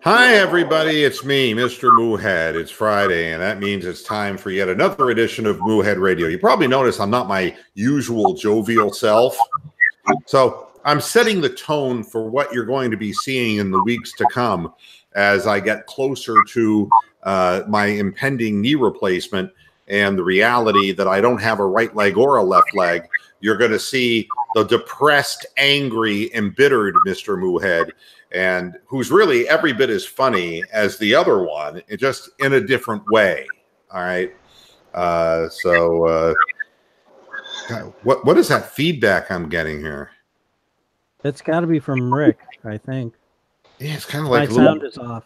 Hi, everybody. It's me, Mr. Moohead. It's Friday, and that means it's time for yet another edition of Moohead Radio. You probably noticed I'm not my usual jovial self. So I'm setting the tone for what you're going to be seeing in the weeks to come as I get closer to my impending knee replacement and the reality that I don't have a right leg or a left leg. You're going to see the depressed, angry, embittered Mr. Moohead, and who's really every bit as funny as the other one, just in a different way. All right. What is that feedback I'm getting here? It's got to be from Rick, I think. Yeah, it's kind of like my sound is off.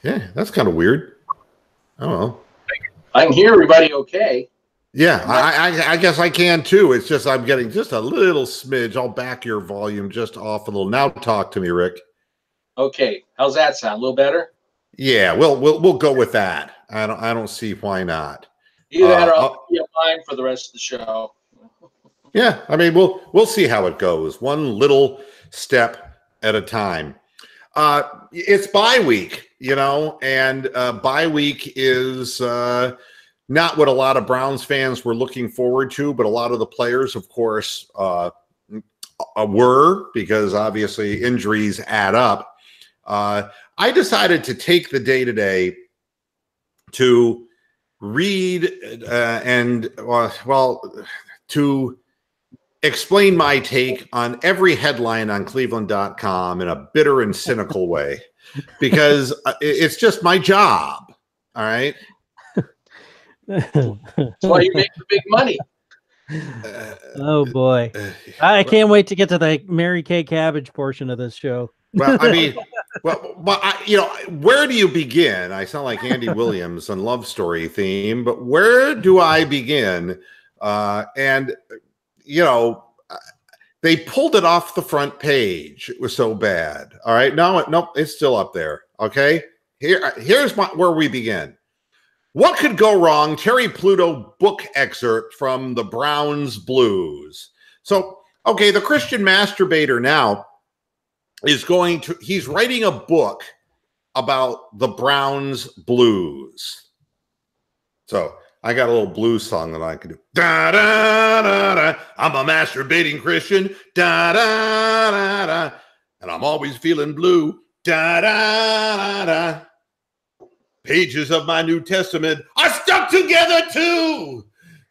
Yeah, that's kind of weird. Oh well. I can hear everybody okay. Yeah, I guess I can too. It's just I'm getting just a little smidge. I'll back your volume just off a little. Now talk to me, Rick. Okay, how's that sound? A little better? Yeah, we'll go with that. I don't see why not. Either that or I'll be fine for the rest of the show. Yeah, I mean we'll see how it goes. One little step at a time. It's bye week, and bye week is not what a lot of Browns fans were looking forward to, but a lot of the players, of course, were, because obviously injuries add up. I decided to take the day today to read to explain my take on every headline on Cleveland.com in a bitter and cynical way, because it's just my job. All right. That's why you make the big money. Oh boy, I can't wait to get to the Mary Kay Cabbage portion of this show. Well, I mean, where do you begin? I sound like Andy Williams on Love Story theme, but where do I begin? They pulled it off the front page. It was so bad. All right, no, it's still up there. Okay, here's where we begin. What could go wrong? Terry Pluto book excerpt from the Browns Blues. So, okay, the Christian masturbator now he's writing a book about the Browns Blues. So I got a little blues song that I can do. Da, da, da, da. I'm a masturbating Christian. Da, da, da, da. And I'm always feeling blue. Da, da, da, da. Pages of my New Testament are stuck together too,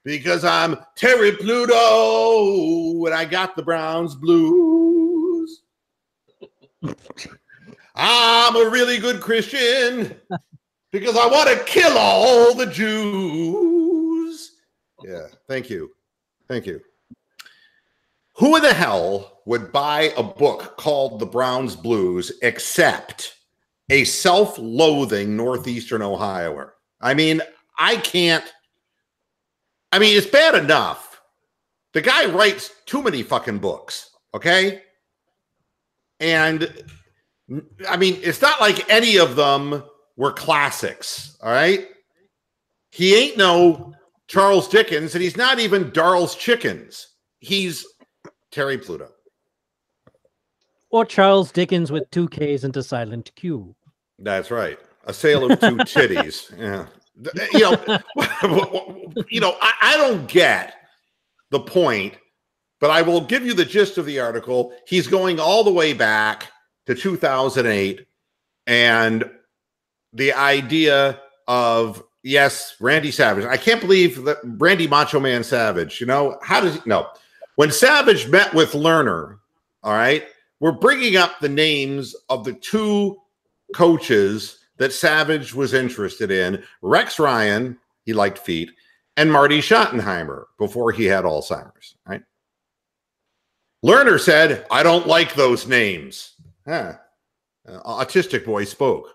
because I'm Terry Pluto and I got the Browns Blues. I'm a really good Christian because I want to kill all the Jews. Yeah, thank you. Thank you. Who in the hell would buy a book called The Browns Blues except a self-loathing Northeastern Ohioer? I mean, it's bad enough. The guy writes too many fucking books, okay? And, I mean, it's not like any of them were classics, all right? He ain't no Charles Dickens, and he's not even Darl's Chickens. He's Terry Pluto. Or Charles Dickens with 2 Ks into silent Q. That's right. A Sale of Two Titties. Yeah. I don't get the point, but I will give you the gist of the article. He's going all the way back to 2008, and the idea of, yes, Randy Savage. I can't believe that Randy Macho Man Savage, how does he know? When Savage met with Lerner, all right, we're bringing up the names of the 2 coaches that Savage was interested in: Rex Ryan, he liked feet, and Marty Schottenheimer before he had Alzheimer's, right? Lerner said, I don't like those names. Autistic boy spoke.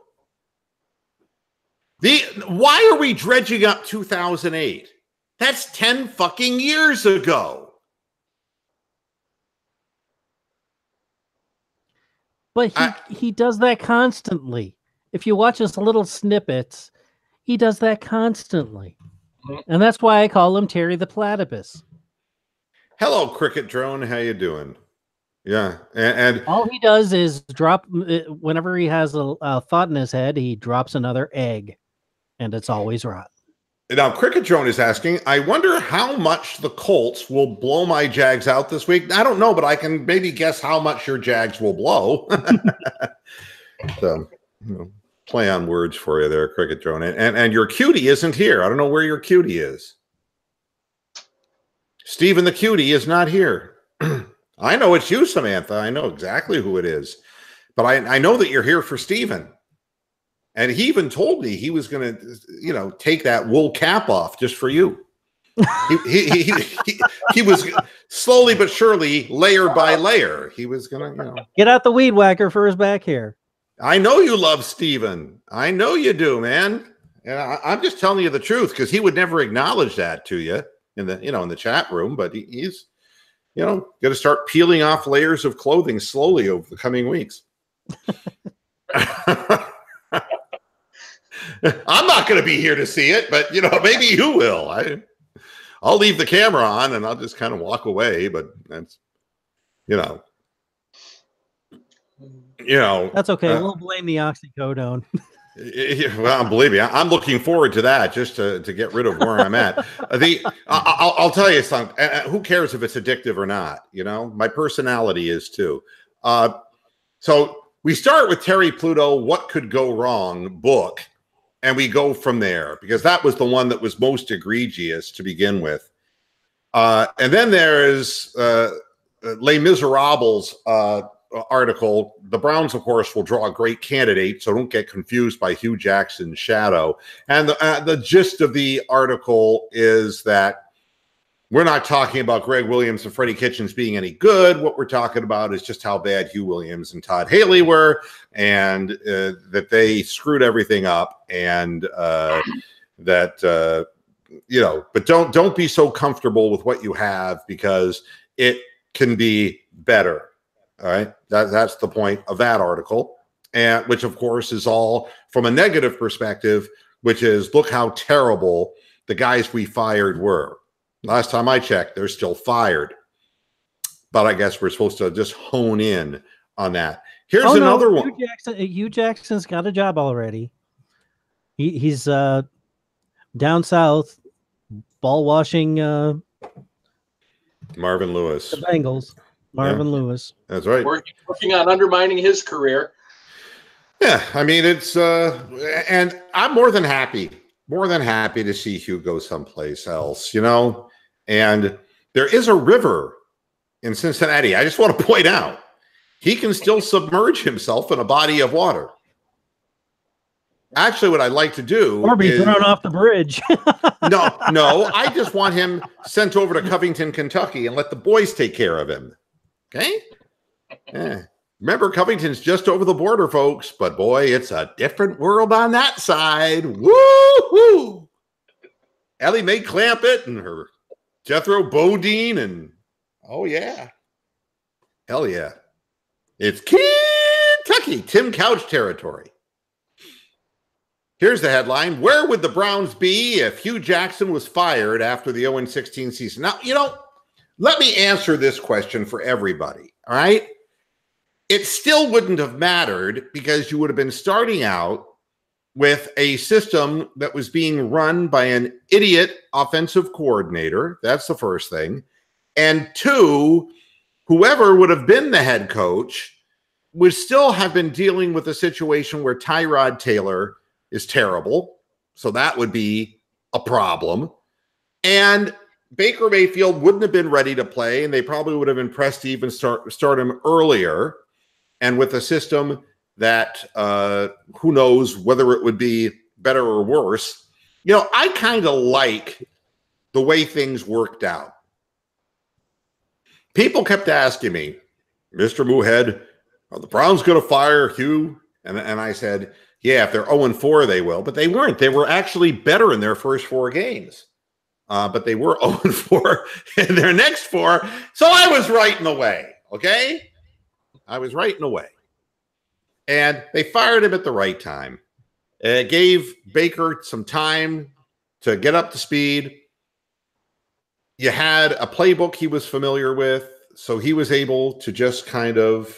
Why are we dredging up 2008? That's 10 fucking years ago. But he does that constantly. If you watch his little snippets, he does that constantly. And that's why I call him Terry the Platypus. Hello, Cricket Drone. How you doing? Yeah, and all he does is drop whenever he has a thought in his head. He drops another egg, and it's always rotten. now Cricket Drone is asking, I wonder how much the Colts will blow my Jags out this week. I don't know, but I can maybe guess how much your Jags will blow. So, play on words for you there, Cricket Drone. And your cutie isn't here. I don't know where your cutie is. Stephen the cutie is not here. I know it's you, Samantha. I know exactly who it is. But I know that you're here for Stephen. And he even told me he was going to, take that wool cap off just for you. He was slowly but surely, layer by layer. He was going to, Get out the weed whacker for his back hair. I know you love Stephen. I know you do, man. And I'm just telling you the truth because he would never acknowledge that to you in the chat room. But he's going to start peeling off layers of clothing slowly over the coming weeks. I'm not going to be here to see it, but maybe you will. I'll leave the camera on and I'll just kind of walk away. But that's that's okay. We'll blame the oxycodone. Well, believe me, I'm looking forward to that just to get rid of where I'm at. I'll tell you something. Who cares if it's addictive or not? My personality is too. So we start with Terry Pluto, What Could Go Wrong book, and we go from there because that was the one that was most egregious to begin with. And then there's Les Miserables article. The Browns, of course, will draw a great candidate, so don't get confused by Hugh Jackson's shadow. And the gist of the article is that we're not talking about Greg Williams and Freddie Kitchens being any good. What we're talking about is just how bad Hugh Williams and Todd Haley were, and that they screwed everything up, and but don't be so comfortable with what you have because it can be better. All right, that's the point of that article, and which of course is all from a negative perspective, which is look how terrible the guys we fired were. Last time I checked, they're still fired, but I guess we're supposed to just hone in on that. Here's another one. Hugh Jackson's got a job already. He's down south, ball washing Marvin Lewis, the Bengals. Marvin Lewis. That's right. Working on undermining his career. Yeah, I mean it's and I'm more than happy to see Hugh go someplace else, And there is a river in Cincinnati. I just want to point out he can still submerge himself in a body of water. Actually, what I'd like to do or be thrown off the bridge. No, I just want him sent over to Covington, Kentucky, and let the boys take care of him. Okay? Yeah. Remember, Covington's just over the border, folks, but boy, it's a different world on that side. Woo-hoo! Ellie Mae Clampett and her Jethro Bodine, and oh, yeah. Hell yeah. It's Kentucky, Tim Couch territory. Here's the headline. Where would the Browns be if Hugh Jackson was fired after the 0-16 season? Now, let me answer this question for everybody, all right? It still wouldn't have mattered because you would have been starting out with a system that was being run by an idiot offensive coordinator. That's the first thing. And two, whoever would have been the head coach would still have been dealing with a situation where Tyrod Taylor is terrible. So that would be a problem. And Baker Mayfield wouldn't have been ready to play, and they probably would have been pressed to even start him earlier. And with a system that who knows whether it would be better or worse. I kind of like the way things worked out. People kept asking me, Mr. Moohead, are the Browns going to fire Hugh? And I said, yeah, if they're 0-4, they will. But they weren't. They were actually better in their first 4 games. But they were 0-4 in their next 4. So I was right in a way, okay? I was right in a way. And they fired him at the right time. It gave Baker some time to get up to speed. You had a playbook he was familiar with. so he was able to just kind of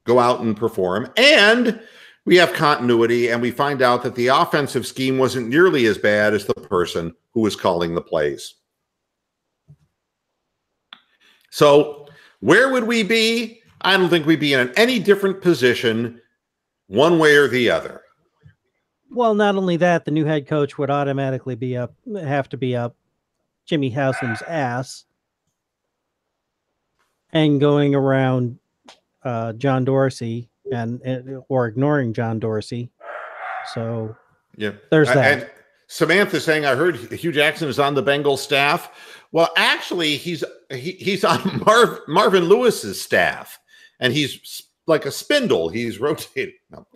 go out and perform. And we have continuity, and we find out that the offensive scheme wasn't nearly as bad as the person who was calling the plays. So where would we be? I don't think we'd be in any different position one way or the other. Well, not only that, the new head coach would automatically have to be up Jimmy Haslam's ass and going around John Dorsey or ignoring John Dorsey. So yeah, there's that. And Samantha saying, I heard Hugh Jackson is on the Bengals staff. Well, actually, he's on Marvin Lewis's staff, and he's like a spindle. He's rotating. No.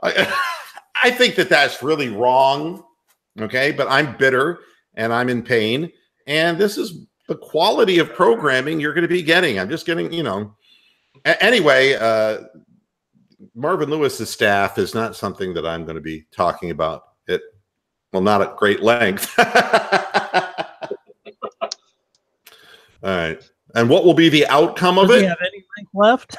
I think that's really wrong. Okay, but I'm bitter and I'm in pain, and this is the quality of programming you're going to be getting. I'm just getting, Anyway, Marvin Lewis's staff is not something that I'm going to be talking about. Not at great length. All right. And what will be the outcome of it? Do you have any link left?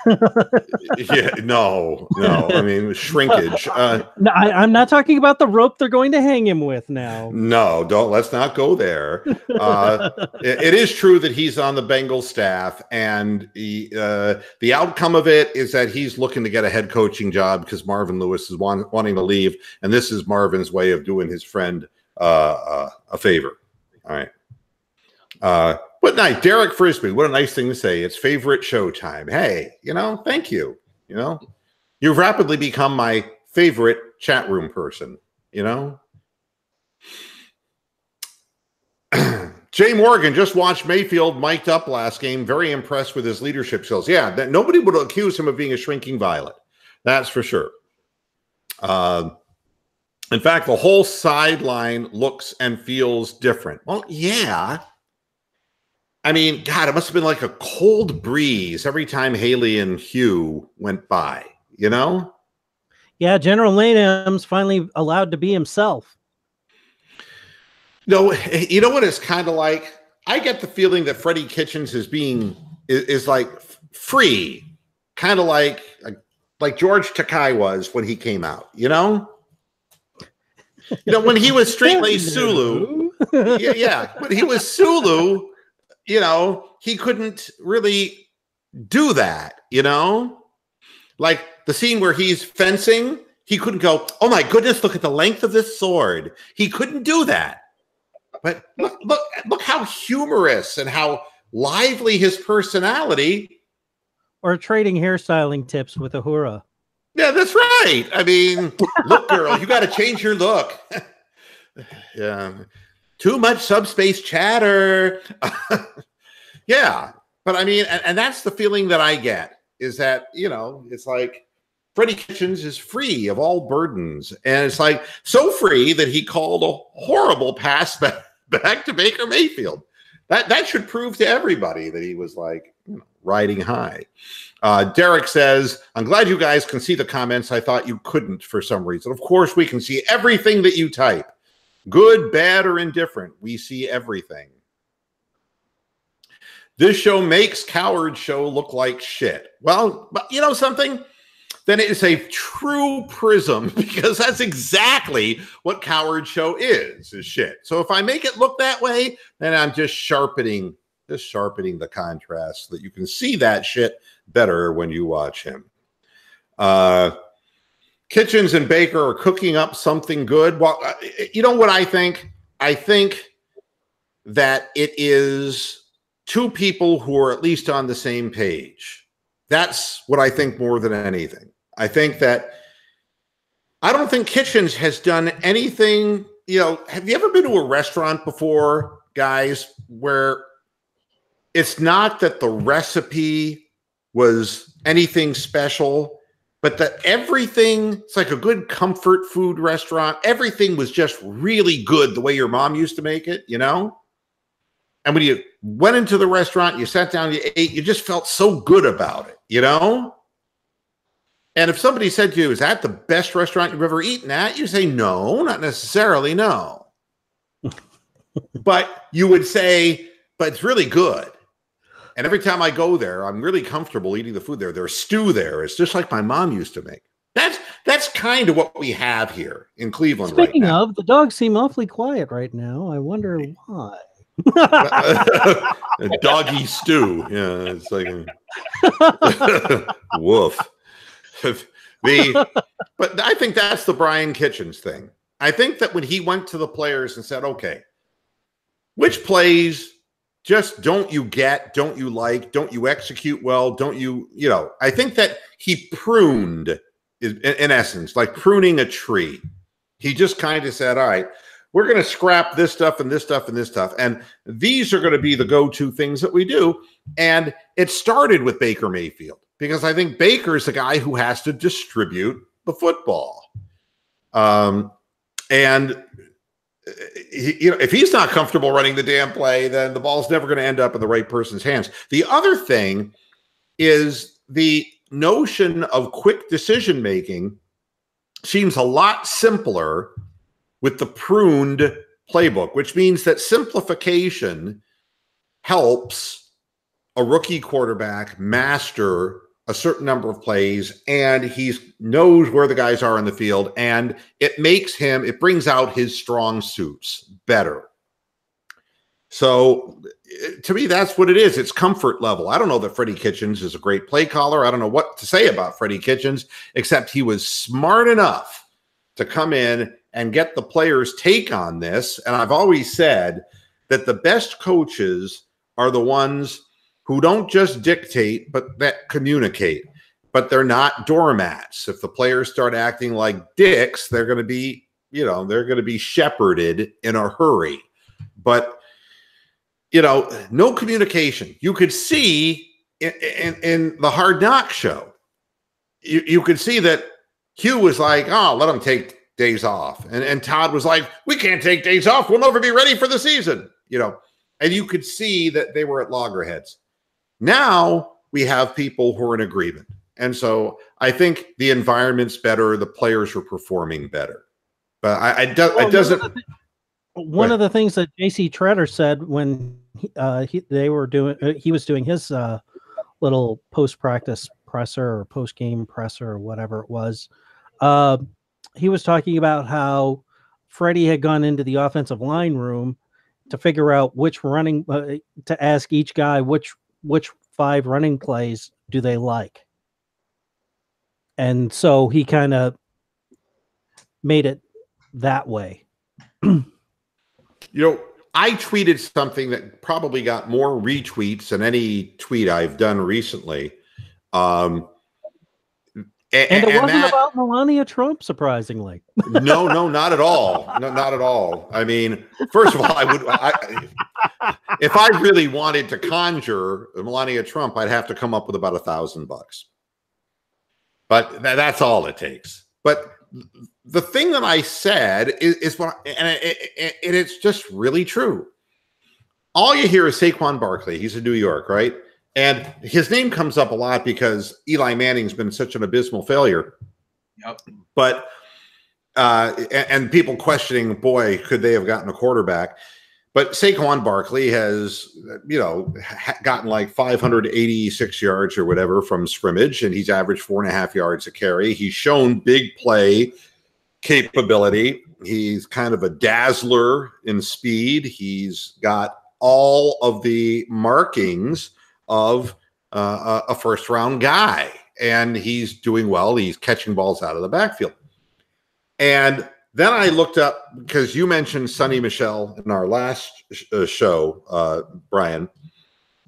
Yeah, no. I mean, shrinkage. No, I'm not talking about the rope they're going to hang him with now. No, let's not go there. It is true that he's on the Bengals staff, and the outcome of it is that he's looking to get a head coaching job because Marvin Lewis is wanting to leave, and this is Marvin's way of doing his friend a favor. All right. What night? Derek Frisbee. What a nice thing to say. It's favorite showtime. Hey, thank you. You've rapidly become my favorite chat room person, Jay Morgan just watched Mayfield mic'd up last game. Very impressed with his leadership skills. Yeah, nobody would accuse him of being a shrinking violet. That's for sure. In fact, the whole sideline looks and feels different. Well, yeah. I mean, God, it must have been like a cold breeze every time Haley and Hugh went by, Yeah, General Lanham's finally allowed to be himself. No, you know what it's kind of like? I get the feeling that Freddie Kitchens is like free, kind of like George Takei was when he came out, when he was strictly Sulu. Yeah, when he was Sulu, he couldn't really do that, like the scene where he's fencing, he couldn't go, oh my goodness, look at the length of this sword. He couldn't do that. But look how humorous and how lively his personality. Or trading hairstyling tips with Uhura. Yeah, that's right. I mean, look, girl, you got to change your look. Yeah. Too much subspace chatter. Yeah. But I mean, and that's the feeling that I get is that, it's like Freddie Kitchens is free of all burdens. And it's like so free that he called a horrible pass back to Baker Mayfield. That should prove to everybody that he was like riding high. Derek says, I'm glad you guys can see the comments. I thought you couldn't for some reason. Of course, we can see everything that you type. Good, bad, or indifferent. We see everything. This show makes Coward Show look like shit. Well, but you know something? Then it is a true prism because that's exactly what Coward Show is shit. So if I make it look that way, then I'm just sharpening the contrast so that you can see that shit better when you watch him. Kitchens and Baker are cooking up something good. Well, you know what I think? I think that it is two people who are at least on the same page. That's what I think more than anything. I think that I don't think Kitchens has done anything. Have you ever been to a restaurant before, guys, where it's not that the recipe was anything special, but that everything, it's like a good comfort food restaurant. Everything was just really good the way your mom used to make it, And when you went into the restaurant, you sat down, you ate, you just felt so good about it, And if somebody said to you, is that the best restaurant you've ever eaten at? You say, no, not necessarily, no. But you would say, but it's really good. And every time I go there, I'm really comfortable eating the food there. There's stew there. It's just like my mom used to make. That's kind of what we have here in Cleveland. Speaking right now. of, the dogs seem awfully quiet right now. I wonder why. Doggy stew. Yeah, it's like woof. But I think that's the Brian Kitchens thing. I think that when he went to the players and said, okay, which plays just don't you get, don't you like, don't you execute well, don't you, I think that he pruned, in essence, like pruning a tree. He just kind of said, all right, we're going to scrap this stuff and this stuff and this stuff. And these are going to be the go-to things that we do. And it started with Baker Mayfield, because I think Baker is the guy who has to distribute the football. And if he's not comfortable running the damn play, then the ball's never going to end up in the right person's hands. The other thing is the notion of quick decision-making seems a lot simpler with the pruned playbook, which means that simplification helps a rookie quarterback master a certain number of plays, and he knows where the guys are in the field, and it brings out his strong suits better. So to me, that's what it is. It's comfort level. I don't know that Freddie Kitchens is a great play caller. I don't know what to say about Freddie Kitchens, except he was smart enough to come in and get the players' take on this. And I've always said that the best coaches are the ones who don't just dictate, but that communicate. But they're not doormats. If the players start acting like dicks, they're going to be, they're going to be shepherded in a hurry. But, no communication. You could see in the Hard Knock show, you could see that Hugh was like, oh, let them take days off. And Todd was like, we can't take days off. We'll never be ready for the season, And you could see that they were at loggerheads. Now we have people who are in agreement. And so I think the environment's better. The players are performing better. But it doesn't. One of the things that J.C. Treader said when he was doing his little post-practice presser or post-game presser or whatever it was, he was talking about how Freddie had gone into the offensive line room to figure out which running to ask each guy which 5 running plays do they like. And so he kind of made it that way. I tweeted something that probably got more retweets than any tweet I've done recently. And it wasn't about Melania Trump, surprisingly. No, not at all. No, not at all. I mean, first of all, if I really wanted to conjure Melania Trump, I'd have to come up with about $1,000. But that's all it takes. But the thing that I said is what, and it's just really true. All you hear is Saquon Barkley. He's in New York, right? And his name comes up a lot because Eli Manning's been such an abysmal failure. Yep. But and people questioning, boy, could they have gotten a quarterback? But Saquon Barkley has, gotten like 586 yards or whatever from scrimmage, and he's averaged 4.5 yards a carry. He's shown big play capability. He's kind of a dazzler in speed. He's got all of the markings of a first-round guy, and he's doing well. He's catching balls out of the backfield. And then I looked up, because you mentioned Sonny Michel in our last show, Brian,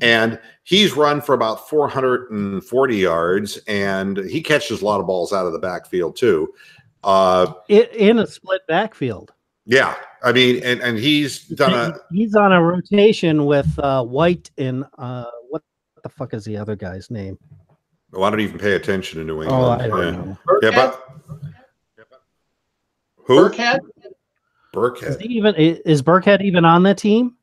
and he's run for about 440 yards, and he catches a lot of balls out of the backfield too. In a split backfield. Yeah. I mean, and he's done he's on a rotation with White and what the fuck is the other guy's name? Oh, I don't even pay attention to New England. Oh, I don't know. Yeah, but who? Burkhead. Is Burkhead even on that team?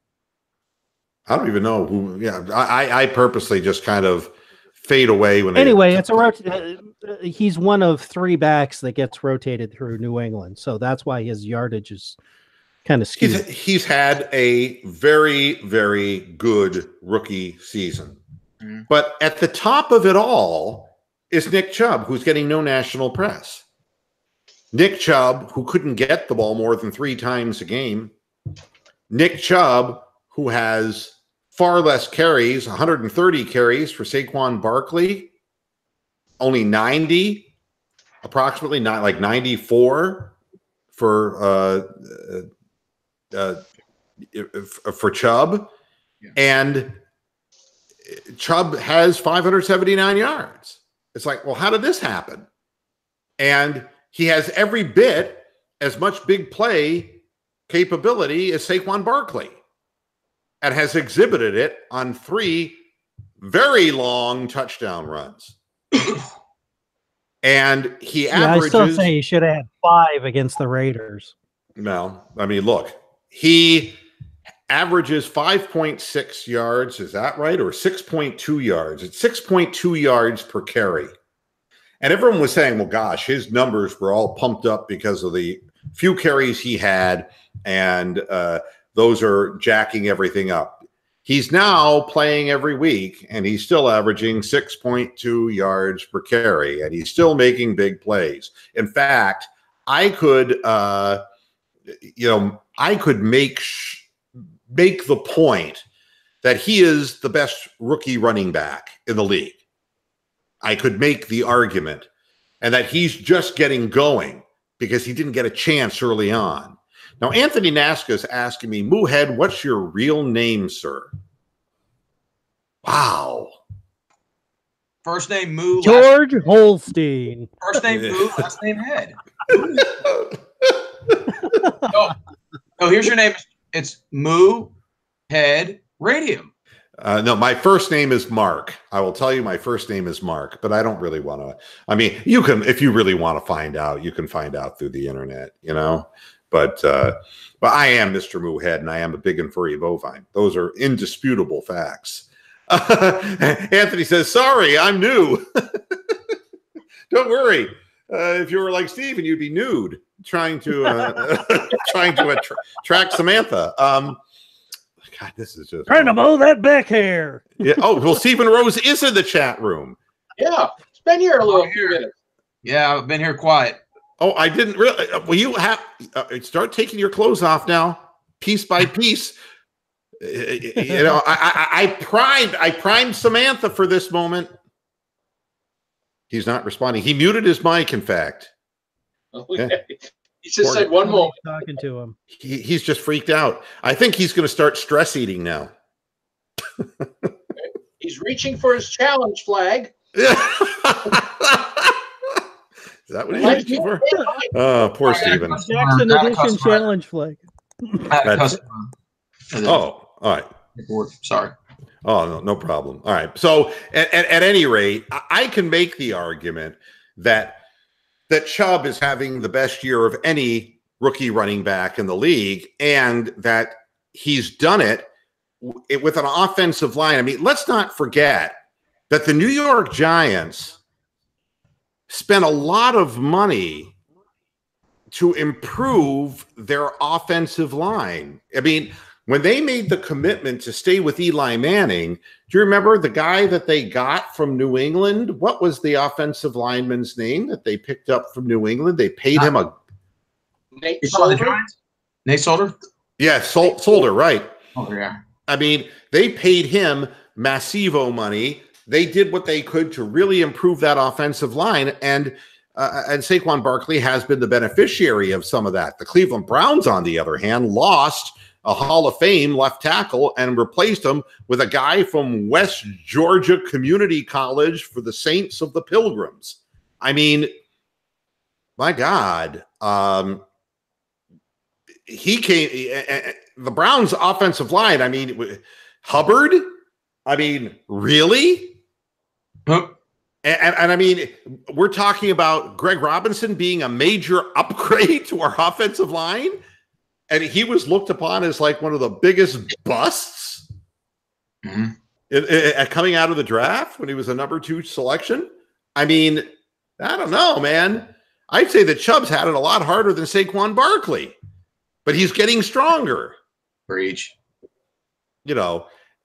I don't even know who. Yeah, I purposely just kind of fade away when. Anyway, he's one of 3 backs that gets rotated through New England, so that's why his yardage is kind of skewed. He's had a very, very good rookie season. But at the top of it all is Nick Chubb, who's getting no national press. Nick Chubb, who couldn't get the ball more than 3 times a game. Nick Chubb, who has far less carries, 130 carries for Saquon Barkley, only 90, approximately not like 94 for Chubb, and Chubb has 579 yards. It's like, well, how did this happen? And he has every bit as much big play capability as Saquon Barkley, and has exhibited it on 3 very long touchdown runs. And he averages. I still say he should have had 5 against the Raiders. No, I mean, look, he averages 5.6 yards. Is that right? Or 6.2 yards? It's 6.2 yards per carry. And everyone was saying, well, gosh, his numbers were all pumped up because of the few carries he had, and those are jacking everything up. He's now playing every week, and he's still averaging 6.2 yards per carry, and he's still making big plays. In fact, I could, I could make the point that he is the best rookie running back in the league. I could make the argument, and that he's just getting going because he didn't get a chance early on. Now, Anthony Nasca is asking me, Moohead, what's your real name, sir? Wow. First name Moo. George Holstein. First name Moo, last name Head. Oh, here's your name. It's Moo Head Radium. No, my first name is Mark. I will tell you my first name is Mark, but I don't really want to. I mean, you can, if you really want to find out, you can find out through the internet, But I am Mr. Moohead, and I am a big and furry bovine. Those are indisputable facts. Anthony says, sorry, I'm new. Don't worry. If you were like Steven, you'd be nude trying to attract Samantha. God, this is just trying to mow that back hair. Yeah. Oh, well, Stephen Rose is in the chat room. Yeah, it's been here a little few minutes. Yeah, I've been here quiet. Oh, I didn't really. Well, you have start taking your clothes off now, piece by piece. I primed Samantha for this moment. He's not responding. He muted his mic, in fact. Okay. He just said one moment. Talking to him. He's just freaked out. I think he's going to start stress eating now. He's reaching for his challenge flag. Is that what he's reaching for? Oh, poor Steven. Jackson Edition challenge flag. Oh, all right. Sorry. Oh, no problem. All right. So at any rate, I can make the argument that Chubb is having the best year of any rookie running back in the league, and that he's done it with an offensive line. I mean, let's not forget that the New York Giants spent a lot of money to improve their offensive line. I mean, when they made the commitment to stay with Eli Manning, do you remember the guy that they got from New England? What was the offensive lineman's name that they picked up from New England? They paid him a Nate Solder. Nate Solder? Yeah, Solder, right. Oh, yeah. I mean, they paid him massivo money. They did what they could to really improve that offensive line, and Saquon Barkley has been the beneficiary of some of that. The Cleveland Browns, on the other hand, lost a Hall of Fame left tackle and replaced him with a guy from West Georgia Community College for the Saints of the Pilgrims. I mean, my God, he came. The Browns' offensive line. I mean, Hubbard. I mean, really? Huh? And I mean, we're talking about Greg Robinson being a major upgrade to our offensive line. And he was looked upon as like one of the biggest busts coming out of the draft when he was a number 2 selection. I mean, I don't know, man. I'd say that Chubb's had it a lot harder than Saquon Barkley, but he's getting stronger. Preach.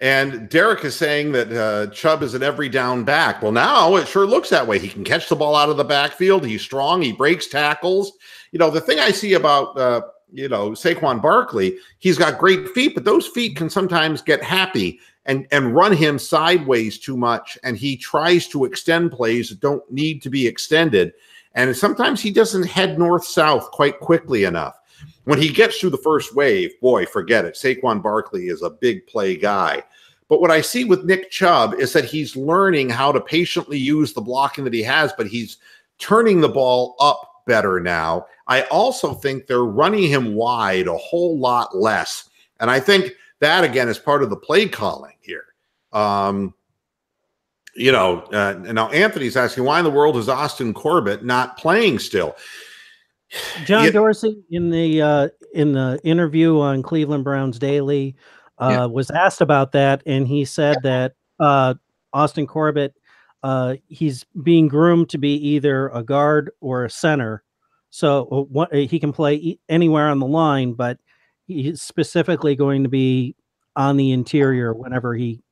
And Derek is saying that Chubb is an every down back. Well, now it sure looks that way. He can catch the ball out of the backfield. He's strong. He breaks tackles. The thing I see about, Saquon Barkley, he's got great feet, but those feet can sometimes get happy and run him sideways too much. And he tries to extend plays that don't need to be extended. And sometimes he doesn't head north-south quite quickly enough. When he gets through the first wave, boy, forget it. Saquon Barkley is a big play guy. But what I see with Nick Chubb is that he's learning how to patiently use the blocking that he has, but he's turning the ball up better now. I also think they're running him wide a whole lot less. And I think that, again, is part of the play calling here. Now Anthony's asking, why in the world is Austin Corbett not playing still? John Dorsey in the interview on Cleveland Browns Daily was asked about that, and he said that Austin Corbett, he's being groomed to be either a guard or a center, so he can play anywhere on the line, but he's specifically going to be on the interior whenever he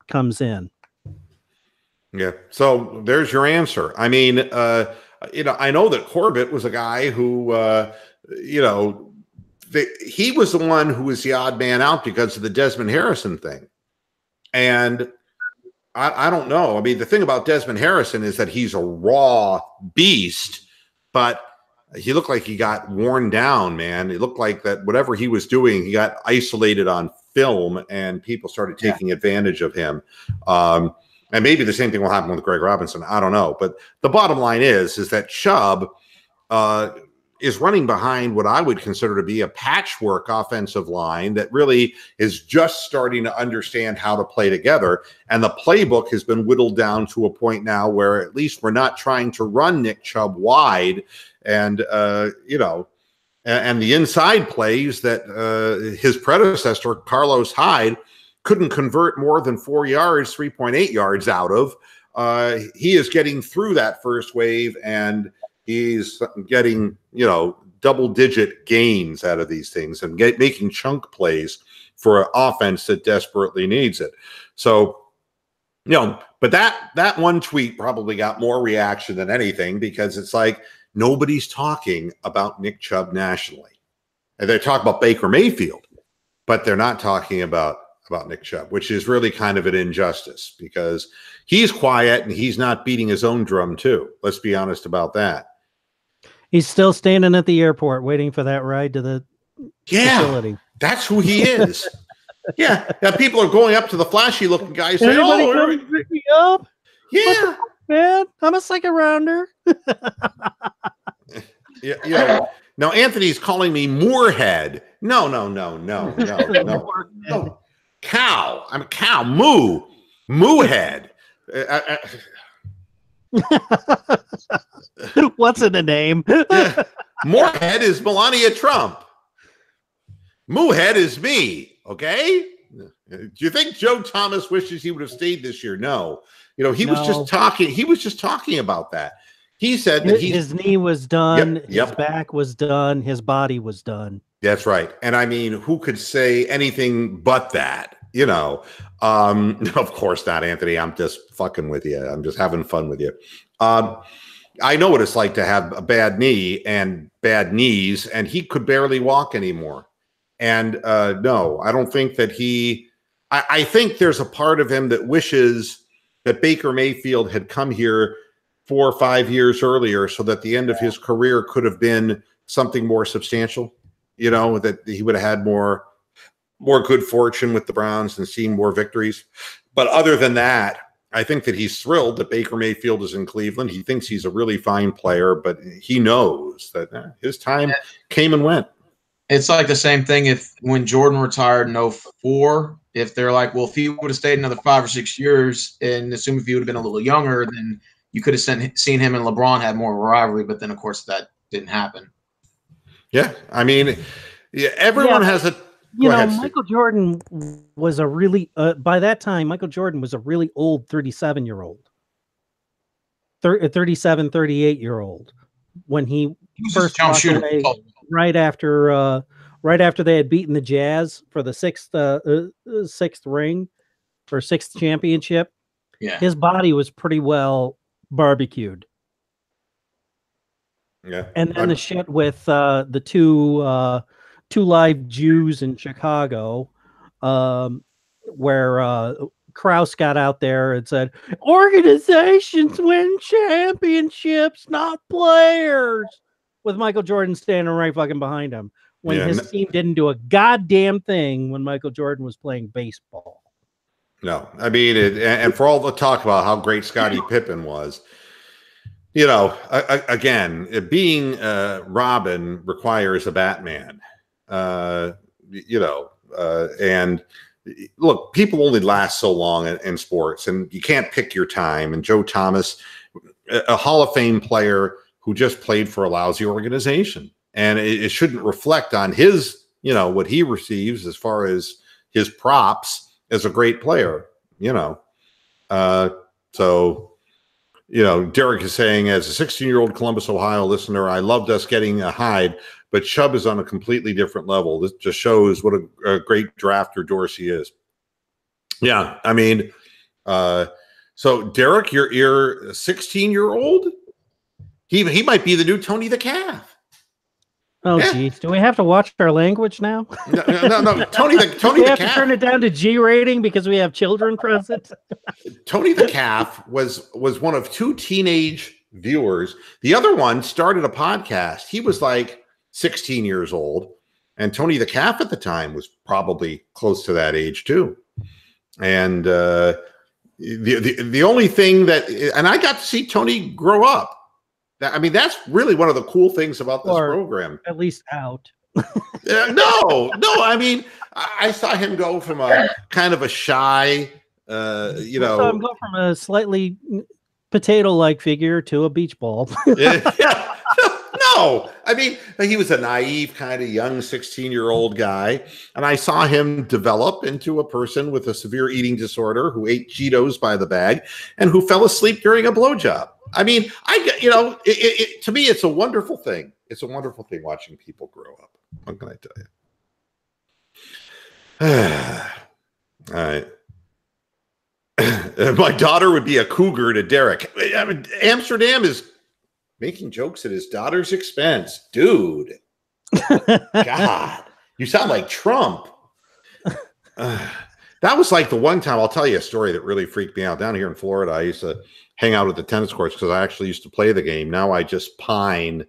comes in. Yeah, so there's your answer. I mean, I know that Corbett was a guy who, he was the one who was the odd man out because of the Desmond Harrison thing. And I don't know. I mean, the thing about Desmond Harrison is that he's a raw beast, but he looked like he got worn down, man. It looked like that whatever he was doing, he got isolated on film and people started taking advantage of him. And maybe the same thing will happen with Greg Robinson. I don't know. But the bottom line is that Chubb is running behind what I would consider to be a patchwork offensive line that really is just starting to understand how to play together. And the playbook has been whittled down to a point now where at least we're not trying to run Nick Chubb wide and, and the inside plays that his predecessor, Carlos Hyde, couldn't convert more than 4 yards, 3.8 yards out of. He is getting through that first wave, and he's getting, double-digit gains out of these things and making chunk plays for an offense that desperately needs it. So, but that one tweet probably got more reaction than anything because it's like nobody's talking about Nick Chubb nationally. And they talk about Baker Mayfield, but they're not talking about Nick Chubb, which is really kind of an injustice because he's quiet and he's not beating his own drum too. Let's be honest about that. He's still standing at the airport waiting for that ride to the facility. That's who he is. Yeah. People are going up to the flashy looking guy saying, "Anybody come pick me up? Yeah, man, I'm a second rounder." Now Anthony's calling me Moorhead. No. Cow. I'm a cow. Moohead. What's in the name? Moorhead is Melania Trump. Moohead is me. Okay. Do you think Joe Thomas wishes he would have stayed this year? No. He was just talking. He was just talking about that. He said that his knee was done. His back was done. His body was done. That's right. And I mean, who could say anything but that? Of course not, Anthony. I'm just fucking with you. I'm just having fun with you. I know what it's like to have a bad knee and bad knees, and he could barely walk anymore. And no, I don't think that I think there's a part of him that wishes that Baker Mayfield had come here 4 or 5 years earlier so that the end of his career could have been something more substantial, that he would have had more good fortune with the Browns and seen more victories. But other than that, I think that he's thrilled that Baker Mayfield is in Cleveland. He thinks he's a really fine player, but he knows that his time came and went. It's like the same thing when Jordan retired in 2004, if they're like, well, if he would have stayed another 5 or 6 years and assume if he would have been a little younger, then you could have seen him and LeBron have more of a rivalry. But then, of course, that didn't happen. Yeah. I mean, everyone has a – Michael Jordan was a really by that time, Michael Jordan was a really old 37-year-old, 37, 38-year-old when he first walked away right after they had beaten the Jazz for the sixth ring. for 6th championship. Yeah. His body was pretty well barbecued. Yeah. And then the shit with the two live Jews in Chicago, where Krause got out there and said, organizations win championships, not players, with Michael Jordan standing right fucking behind him when his team didn't do a goddamn thing when Michael Jordan was playing baseball. No, I mean, and for all the talk about how great Scottie Pippen was, you know, again, being Robin requires a Batman, you know, and look, people only last so long in sports, and you can't pick your time. And Joe Thomas, a Hall of Fame player who just played for a lousy organization, and it shouldn't reflect on his, you know, what he receives as far as his props as a great player, you know. So, you know, Derek is saying, as a 16-year-old Columbus, Ohio listener, I loved us getting a Hyde, but Chubb is on a completely different level. This just shows what a great drafter Dorsey is. Yeah, I mean, so Derek, you're a 16-year-old? He might be the new Tony the Calf. Oh, geez. Do we have to watch our language now? No. Tony the we have Calf. To turn it down to G rating because we have children present. Tony the Calf was one of 2 teenage viewers. The other one started a podcast. He was like 16 years old, and Tony the Calf at the time was probably close to that age too. And the only thing that, and I got to see Tony grow up. I mean, that's really one of the cool things about this program. At least out. No. I mean, I saw him go from a kind of a shy, you know. I saw him go from a slightly potato-like figure to a beach ball. Yeah. No, I mean, he was a naive kind of young 16-year-old guy. And I saw him develop into a person with a severe eating disorder who ate Cheetos by the bag and who fell asleep during a blowjob. I mean, you know, to me, it's a wonderful thing. It's a wonderful thing watching people grow up. What can I tell you? All right. My daughter would be a cougar to Derek. I mean, Amsterdam is making jokes at his daughter's expense. Dude. God, you sound like Trump. That was like the one time, I'll tell you a story that really freaked me out. Down here in Florida, I used to hang out at the tennis courts because I actually used to play the game. Now I just pine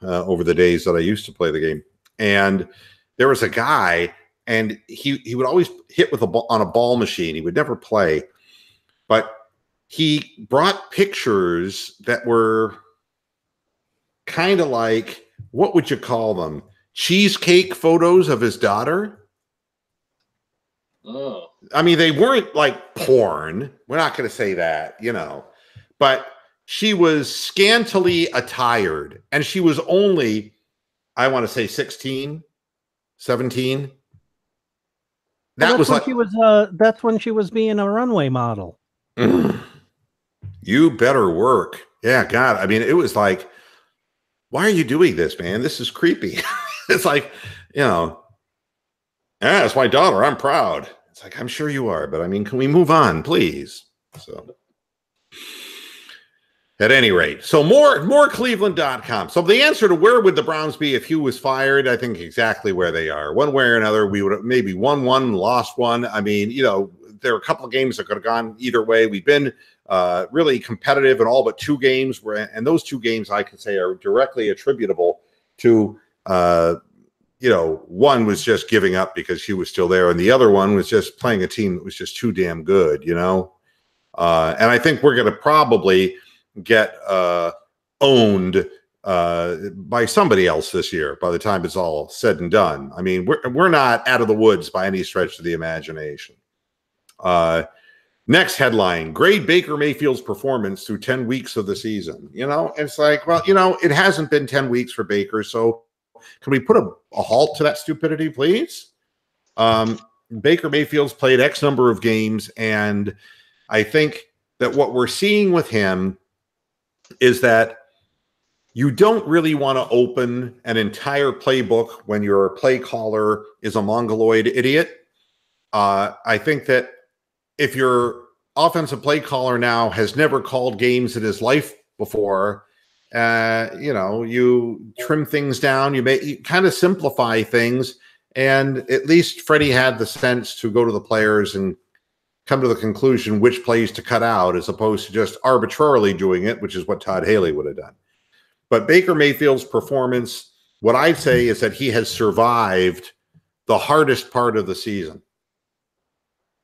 over the days that I used to play the game. And there was a guy, and he would always hit with on a ball machine. He would never play. But he brought pictures that were kind of like, what would you call them? Cheesecake photos of his daughter. Oh. I mean, they weren't like porn. We're not going to say that, you know. But she was scantily attired, and she was only, I want to say 16, 17. That was like, that's when she was being a runway model. You better work. Yeah, God. I mean, it was like, why are you doing this, man? This is creepy. It's like, you know, yeah, it's my daughter. I'm proud. It's like, I'm sure you are, but I mean, can we move on, please? So at any rate, so more Cleveland.com. So the answer to where would the Browns be if Hugh was fired, I think exactly where they are. One way or another, we would have maybe won one, lost one. I mean, you know, there are a couple of games that could have gone either way. We've been really competitive in all but 2 games, and those 2 games I can say are directly attributable to, you know, one was just giving up because Hugh was still there, and the other one was just playing a team that was just too damn good, you know. And I think we're going to probably get owned by somebody else this year by the time it's all said and done. I mean, we're not out of the woods by any stretch of the imagination. Next headline, grade Baker Mayfield's performance through 10 weeks of the season. You know, it's like, well, you know, it hasn't been 10 weeks for Baker, so can we put a halt to that stupidity, please? Baker Mayfield's played X number of games, and I think that what we're seeing with him is that you don't really want to open an entire playbook when your play caller is a mongoloid idiot. I think that if your offensive play caller now has never called games in his life before, you trim things down, you kind of simplify things. And at least Freddie had the sense to go to the players and come to the conclusion which plays to cut out, as opposed to just arbitrarily doing it, which is what Todd Haley would have done. But Baker Mayfield's performance, what I'd say is that he has survived the hardest part of the season,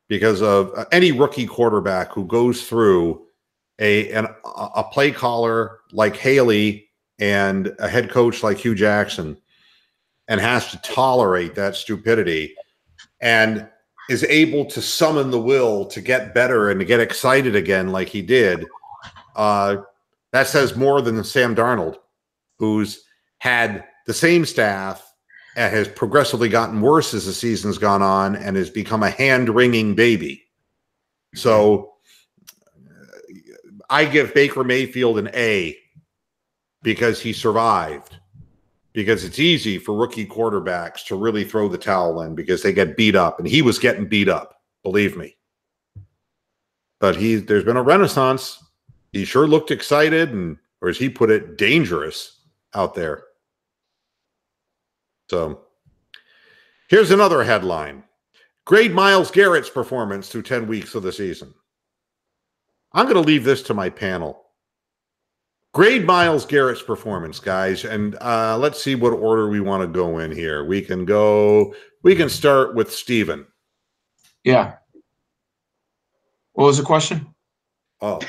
because of any rookie quarterback who goes through a play caller like Haley and a head coach like Hugh Jackson and has to tolerate that stupidity and is able to summon the will to get better and to get excited again like he did. That says more than Sam Darnold, who's had the same staff and has progressively gotten worse as the season's gone on and has become a hand-wringing baby. So I give Baker Mayfield an A because he survived. Because it's easy for rookie quarterbacks to really throw the towel in because they get beat up. And he was getting beat up, believe me. But there's been a renaissance. He sure looked excited and, or as he put it, dangerous out there. So here's another headline. Grade Myles Garrett's performance through 10 weeks of the season. I'm going to leave this to my panel. Grade Myles Garrett's performance, guys, and let's see what order we want to go in here. We can start with Steven. Yeah. What was the question? Oh.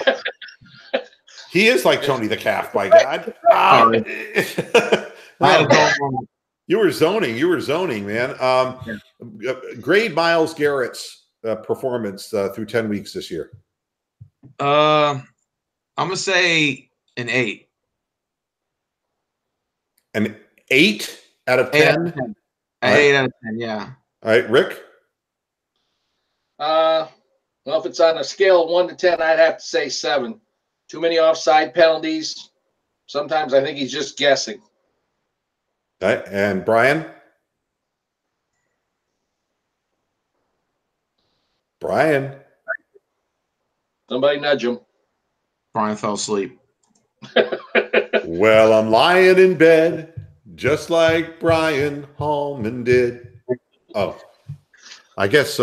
He is like Tony the Calf, by God. You were zoning, man. Grade Myles Garrett's performance through 10 weeks this year. I'm going to say an 8. An 8 out of 10? 8 out of 10. 8 out of 10, yeah. All right, Rick? Well, if it's on a scale of 1 to 10, I'd have to say 7. Too many offside penalties. Sometimes I think he's just guessing. All right, and Brian? Brian? Somebody nudge him. Brian fell asleep. Well, I'm lying in bed just like Brian Hallman did. Oh, I guess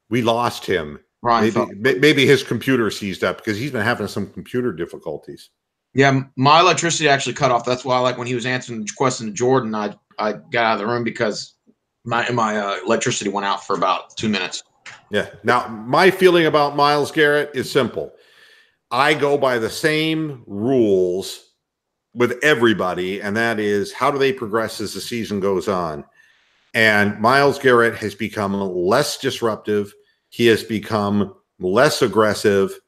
we lost him. Maybe his computer seized up because he's been having some computer difficulties. Yeah, my electricity actually cut off. That's why, like when he was answering the question to Jordan, I got out of the room because my electricity went out for about 2 minutes. Yeah. Now, my feeling about Myles Garrett is simple. I go by the same rules with everybody, and that is how do they progress as the season goes on. And Myles Garrett has become less disruptive. He has become less aggressive.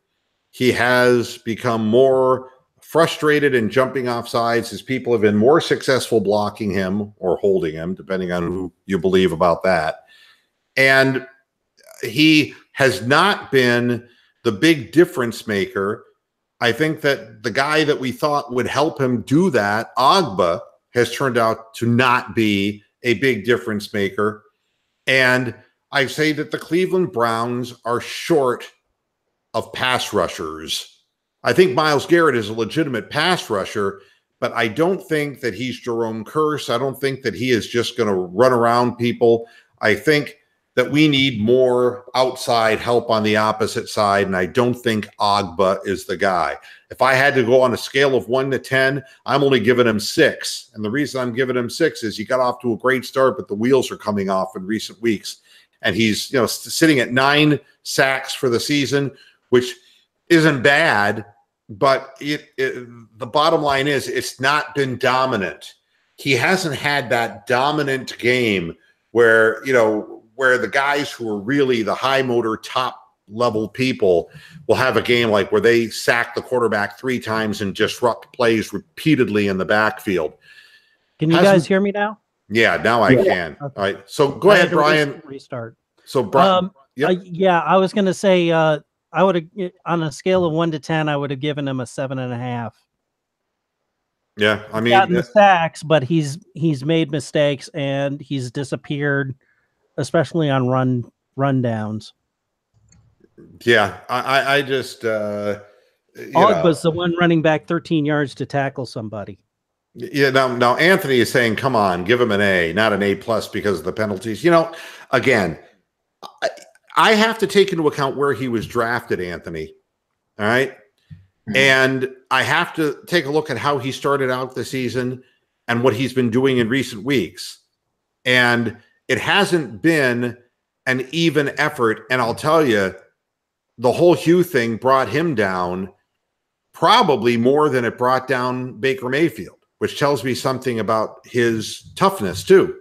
He has become more frustrated and jumping off sides as people have been more successful blocking him or holding him, depending on who you believe about that. And he has not been the big difference maker. I think that the guy that we thought would help him do that, Agba, has turned out to not be a big difference maker. And I say that the Cleveland Browns are short of pass rushers. I think Myles Garrett is a legitimate pass rusher, but I don't think that he's Jerome Kearse. I don't think that he is just going to run around people. I think that we need more outside help on the opposite side, and I don't think Agba is the guy. If I had to go on a scale of 1 to 10, I'm only giving him 6. And the reason I'm giving him 6 is he got off to a great start, but the wheels are coming off in recent weeks. And he's sitting at 9 sacks for the season, which isn't bad, but the bottom line is it's not been dominant. He hasn't had that dominant game where the guys who are really the high motor top level people will have a game like where they sack the quarterback 3 times and disrupt plays repeatedly in the backfield. Can you guys hear me now? Yeah, now I can. Okay. All right. So go ahead, Brian. Restart. So Brian, yeah, I was going to say I would have, on a scale of 1 to 10, I would have given him a 7.5. Yeah, I mean, he's gotten sacks, but he's made mistakes and he's disappeared, especially on run downs. Yeah, I just Ogba's the one running back 13 yards to tackle somebody. Yeah, now Anthony is saying, come on, give him an A, not an A+ because of the penalties. Again, I have to take into account where he was drafted, Anthony. All right. And I have to take a look at how he started out the season and what he's been doing in recent weeks. And it hasn't been an even effort. And I'll tell you, the whole Hugh thing brought him down probably more than it brought down Baker Mayfield, which tells me something about his toughness too.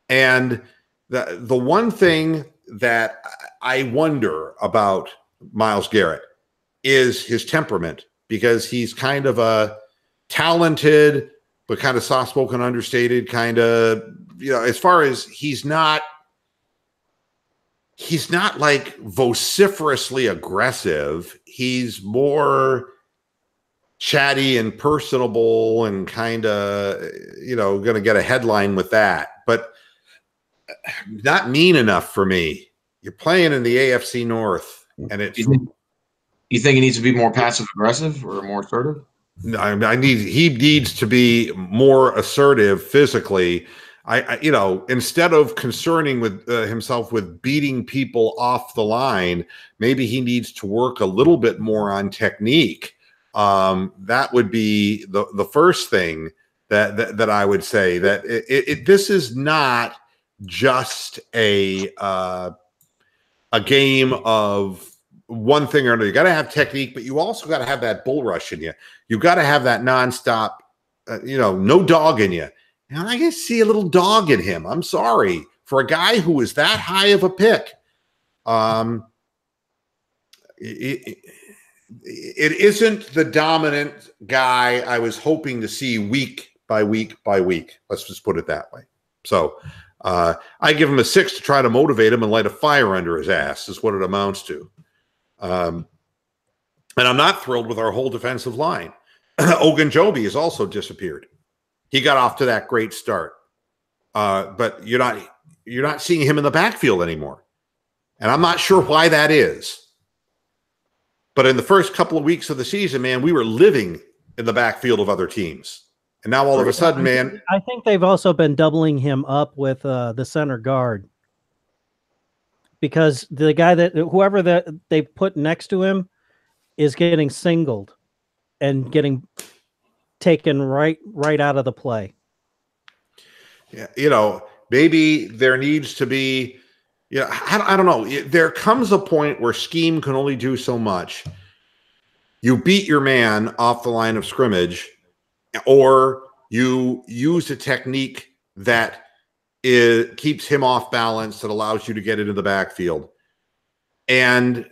And the one thing that I wonder about Myles Garrett is his temperament, because he's kind of a talented but kind of soft-spoken, understated kind of, as far as he's not like vociferously aggressive. He's more chatty and personable and kind of, going to get a headline with that, but not mean enough for me. You're playing in the AFC North, and it's. You think he needs to be more passive aggressive or more assertive? He needs to be more assertive physically. Instead of concerning with himself with beating people off the line, maybe he needs to work a little bit more on technique. That would be the first thing that I would say. That this is not just a game of one thing or another. You got to have technique, but you also got to have that bull rush in you. You got to have that nonstop, no dog in you. And I can see a little dog in him. I'm sorry for a guy who is that high of a pick. It isn't the dominant guy I was hoping to see week by week by week. Let's just put it that way. So I give him a 6 to try to motivate him and light a fire under his ass is what it amounts to. And I'm not thrilled with our whole defensive line. Ogunjobi has also disappeared. He got off to that great start, but you're not seeing him in the backfield anymore, and I'm not sure why that is. But in the first couple of weeks of the season, man, we were living in the backfield of other teams, and now all of a sudden, man, I think they've also been doubling him up with the center guard, because the guy whoever that they put next to him is getting singled and getting taken right out of the play. Yeah, maybe there needs to be, I don't know. There comes a point where scheme can only do so much. You beat your man off the line of scrimmage, or you use a technique that keeps him off balance, that allows you to get into the backfield. And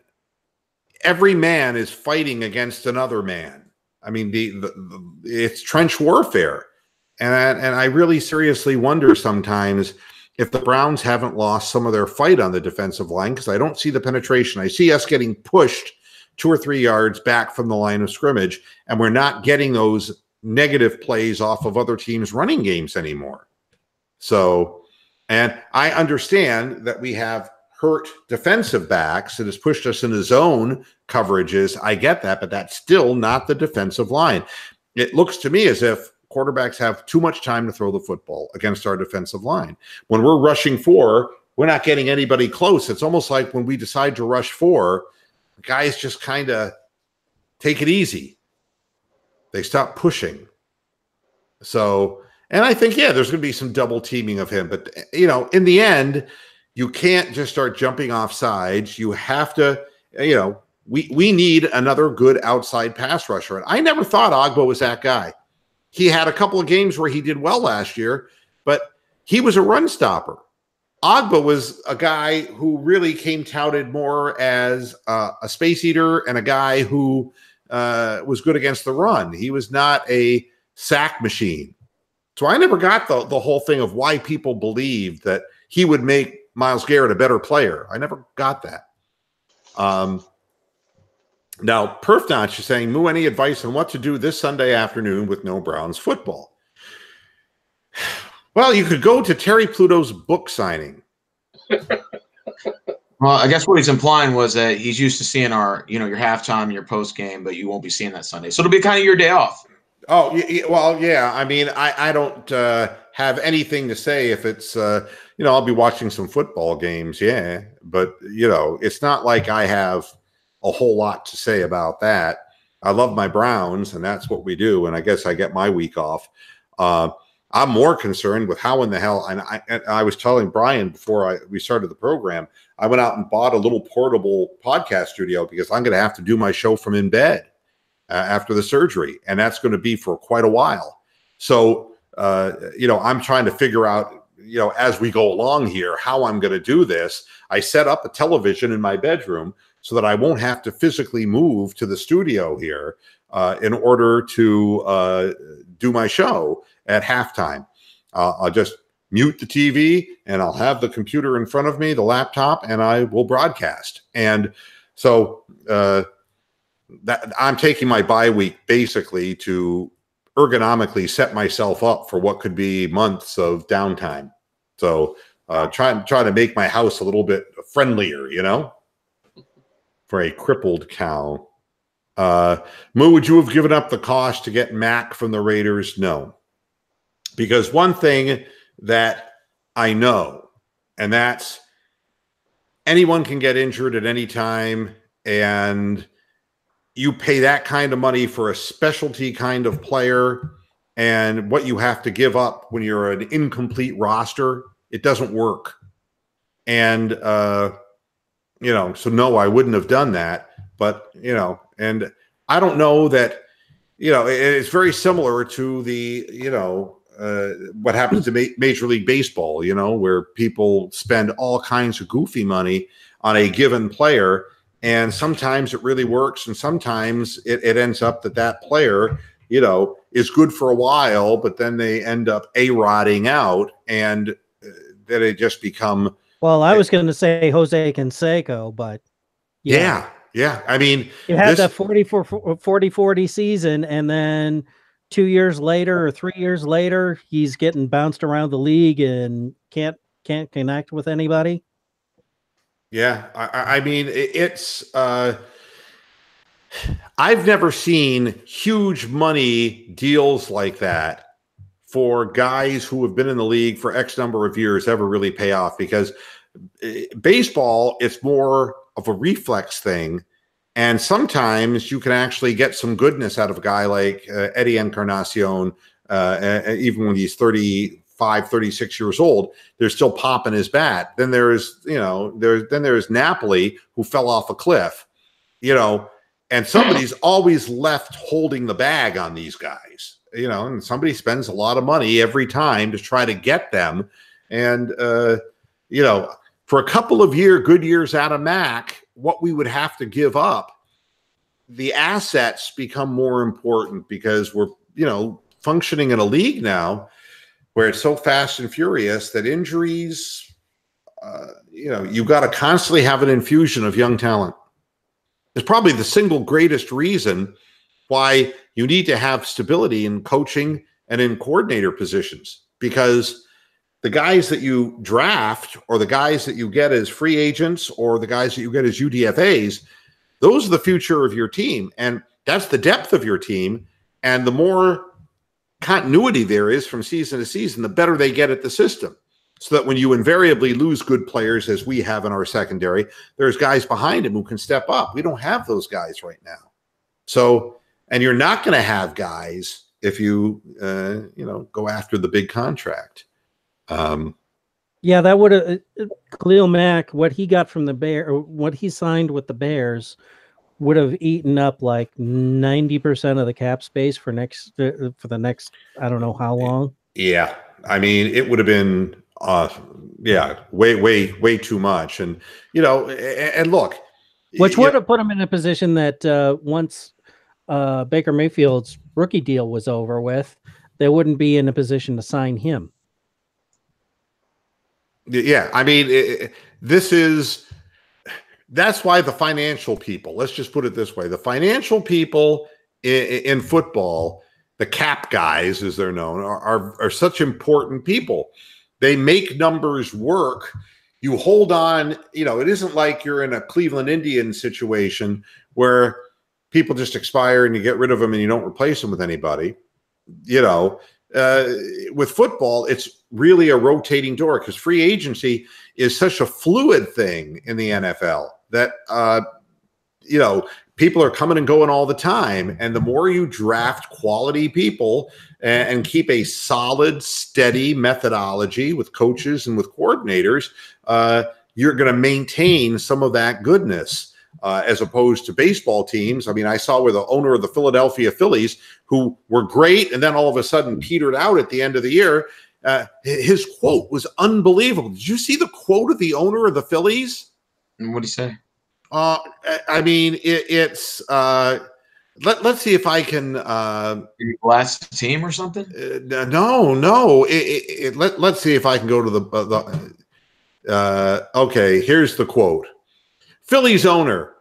every man is fighting against another man. I mean, it's trench warfare. And I really seriously wonder sometimes if the Browns haven't lost some of their fight on the defensive line, because I don't see the penetration. I see us getting pushed 2 or 3 yards back from the line of scrimmage, and we're not getting those negative plays off of other teams' running games anymore. So, and I understand that we have hurt defensive backs that has pushed us into zone coverages. I get that, but that's still not the defensive line. It looks to me as if quarterbacks have too much time to throw the football against our defensive line. When we're rushing 4, we're not getting anybody close. It's almost like when we decide to rush 4, guys just kind of take it easy. They stop pushing. So, and I think, yeah, there's going to be some double teaming of him. But, in the end, you can't just start jumping off sides. You have to, we need another good outside pass rusher. And I never thought Ogba was that guy. He had a couple of games where he did well last year, but he was a run stopper. Ogba was a guy who really came touted more as a space eater and a guy who was good against the run. He was not a sack machine. So I never got the whole thing of why people believed that he would make Myles Garrett a better player. I never got that. Now, Perfnotch is saying, Moo, any advice on what to do this Sunday afternoon with no Browns football? Well, you could go to Terry Pluto's book signing. Well, I guess what he's implying was that he's used to seeing your halftime and your post game, but you won't be seeing that Sunday. So it'll be kind of your day off. Oh, well, yeah. I mean, I don't have anything to say if it's, I'll be watching some football games. Yeah. But, it's not like I have a whole lot to say about that. I love my Browns, and that's what we do. And I guess I get my week off. I'm more concerned with how in the hell, and I was telling Brian before we started the program, I went out and bought a little portable podcast studio because I'm going to have to do my show from in bed after the surgery, and that's going to be for quite a while. So, I'm trying to figure out, as we go along here, how I'm going to do this. I set up a television in my bedroom so that I won't have to physically move to the studio here in order to do my show at halftime. I'll just mute the TV and I'll have the computer in front of me, the laptop, and I will broadcast. And so that I'm taking my bye week basically to ergonomically set myself up for what could be months of downtime. So trying to make my house a little bit friendlier, for a crippled cow. Moo, would you have given up the cost to get Mac from the Raiders? No. Because one thing that I know, and that's anyone can get injured at any time, and you pay that kind of money for a specialty kind of player, and what you have to give up when you're an incomplete roster, it doesn't work. And, so no, I wouldn't have done that. But, and I don't know that, it's very similar to the, what happens to Major League Baseball, where people spend all kinds of goofy money on a given player. And sometimes it really works. And sometimes it ends up that player, is good for a while, but then they end up A-rodding out, and then it just become. Well, I was going to say Jose Canseco, but yeah. I mean, you had that 40-40 season, and then 2 years later or 3 years later, he's getting bounced around the league and can't connect with anybody. Yeah, I mean, it's. I've never seen huge money deals like that for guys who have been in the league for X number of years ever really pay off, because baseball, it's more of a reflex thing. And sometimes you can actually get some goodness out of a guy like Eddie Encarnacion, even when he's 35, 36 years old, they're still popping his bat. Then there's Napoli, who fell off a cliff, and somebody's always left holding the bag on these guys, and somebody spends a lot of money every time to try to get them. And, for a couple of good years out of Mac, what we would have to give up, the assets become more important, because we're, functioning in a league now where it's so fast and furious that injuries, you've got to constantly have an infusion of young talent. It's probably the single greatest reason why you need to have stability in coaching and in coordinator positions, because the guys that you draft, or the guys that you get as free agents, or the guys that you get as UDFAs, those are the future of your team. And that's the depth of your team. And the more continuity there is from season to season, the better they get at the system. So that when you invariably lose good players, as we have in our secondary, there's guys behind him who can step up. We don't have those guys right now. So, and you're not going to have guys if you, go after the big contract. Yeah, that would have Khalil Mack, what he got from the Bears, or what he signed with the Bears, would have eaten up like 90% of the cap space for the next I don't know how long. Yeah, I mean, it would have been way too much. And and look, which would have put him in a position that once Baker Mayfield's rookie deal was over with, they wouldn't be in a position to sign him. Yeah, I mean, that's why the financial people, let's just put it this way, the financial people in football, the cap guys, as they're known, are such important people. They make numbers work. you hold on. You know, it isn't like you're in a Cleveland Indians situation where people just expire and you get rid of them and you don't replace them with anybody. You know, with football, it's really a rotating door because free agency is such a fluid thing in the NFL that, you know, people are coming and going all the time. And the more you draft quality people and keep a solid, steady methodology with coaches and with coordinators, you're going to maintain some of that goodness. As opposed to baseball teams. I mean, I saw with the owner of the Philadelphia Phillies who were great and then all of a sudden petered out at the end of the year. His quote was unbelievable. Did you see the quote of the owner of the Phillies? And what did he say? I mean, it's let's see if I can last team or something. No. Let's see if I can go to the okay, here's the quote. Phillies owner,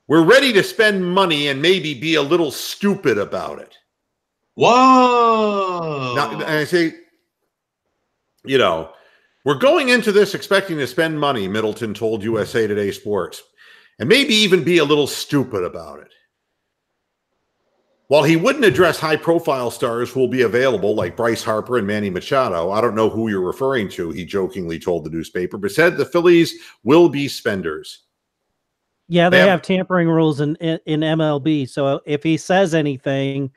we're ready to spend money and maybe be a little stupid about it. Whoa. Now, I say, you know, we're going into this expecting to spend money, Middleton told USA Today Sports, and maybe even be a little stupid about it. While he wouldn't address high-profile stars who will be available like Bryce Harper and Manny Machado, I don't know who you're referring to, he jokingly told the newspaper, but said the Phillies will be spenders. Yeah, they have tampering rules in MLB, so if he says anything,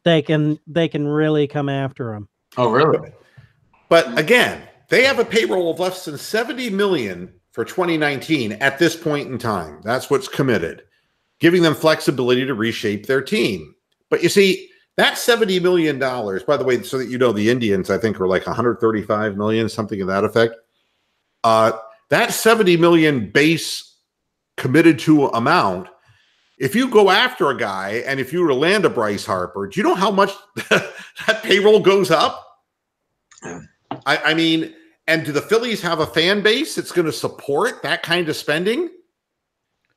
they can really come after him. Oh, really? But again, they have a payroll of less than $70 million for 2019 at this point in time. That's what's committed, giving them flexibility to reshape their team. But you see, that $70 million, by the way, so that you know, the Indians, I think, are like $135 million, something of that effect. That $70 million base committed to amount, if you go after a guy and if you were to land a Bryce Harper, do you know how much that payroll goes up? I mean, and do the Phillies have a fan base that's going to support that kind of spending?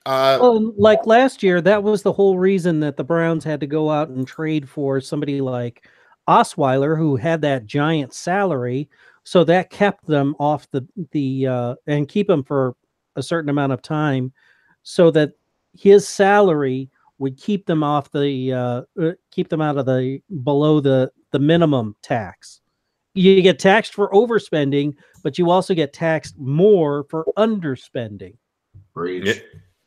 Well, like last year, that was the whole reason that the Browns had to go out and trade for somebody like Osweiler, who had that giant salary. So that kept them off the and keep them for a certain amount of time, so that his salary would keep them off the keep them out of the below the minimum tax. You get taxed for overspending, but you also get taxed more for underspending.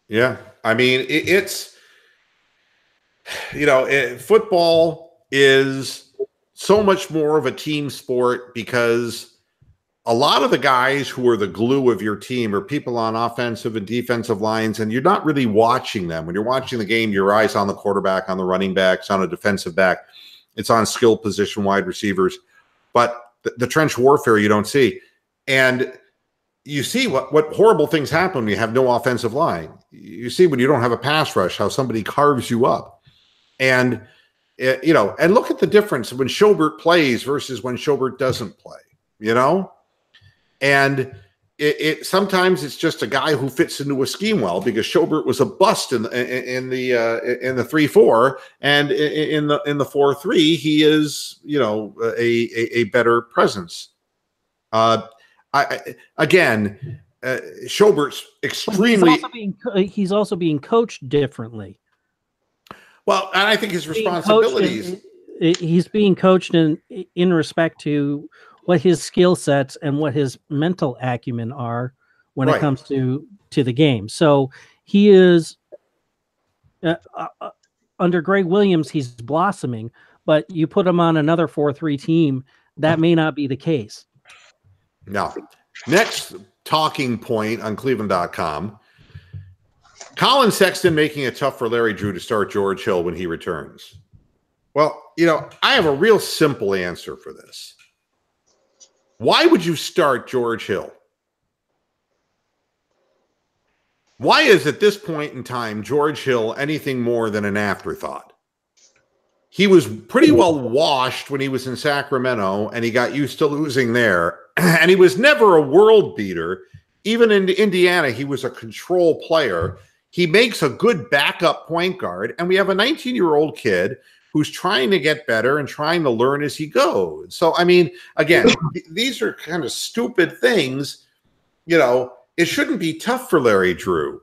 Yeah. I mean, it's, you know, football is so much more of a team sport because a lot of the guys who are the glue of your team are people on offensive and defensive lines, and you're not really watching them. When you're watching the game, your eyes on the quarterback, on the running backs, on a defensive back. It's on skill position wide receivers. But the trench warfare you don't see. And you see what horrible things happen when you have no offensive line. You see when you don't have a pass rush, how somebody carves you up. And, you know, and look at the difference when Schobert plays versus when Schobert doesn't play, you know? And it sometimes it's just a guy who fits into a scheme well because Schobert was a bust in the 3-4, and in the 4-3 he is, you know, a better presence. Schobert's extremely. He's also being coached differently. Well, and I think his responsibilities. He's being coached in respect to what his skill sets and what his mental acumen are when it comes to the game. So he is under Greg Williams. He's blossoming, but you put him on another 4-3 team, that may not be the case. Now, next talking point on Cleveland.com, Colin Sexton making it tough for Larry Drew to start George Hill when he returns. Well, you know, I have a real simple answer for this. Why would you start George Hill? Why is at this point in time George Hill anything more than an afterthought? He was pretty well washed when he was in Sacramento, and he got used to losing there. And he was never a world beater. Even in Indiana, he was a control player. He makes a good backup point guard, and we have a 19-year-old kid who's trying to get better and trying to learn as he goes. So, I mean, again, these are kind of stupid things, it shouldn't be tough for Larry Drew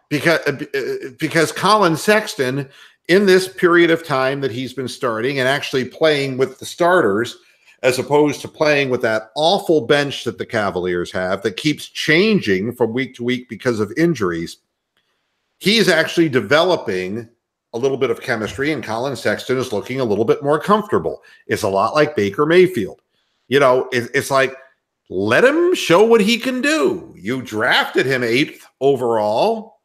because Colin Sexton, in this period of time that he's been starting and actually playing with the starters, as opposed to playing with that awful bench that the Cavaliers have that keeps changing from week to week because of injuries, he's actually developing a little bit of chemistry, and Colin Sexton is looking a little bit more comfortable. It's a lot like Baker Mayfield. It's like, let him show what he can do. You drafted him 8th overall.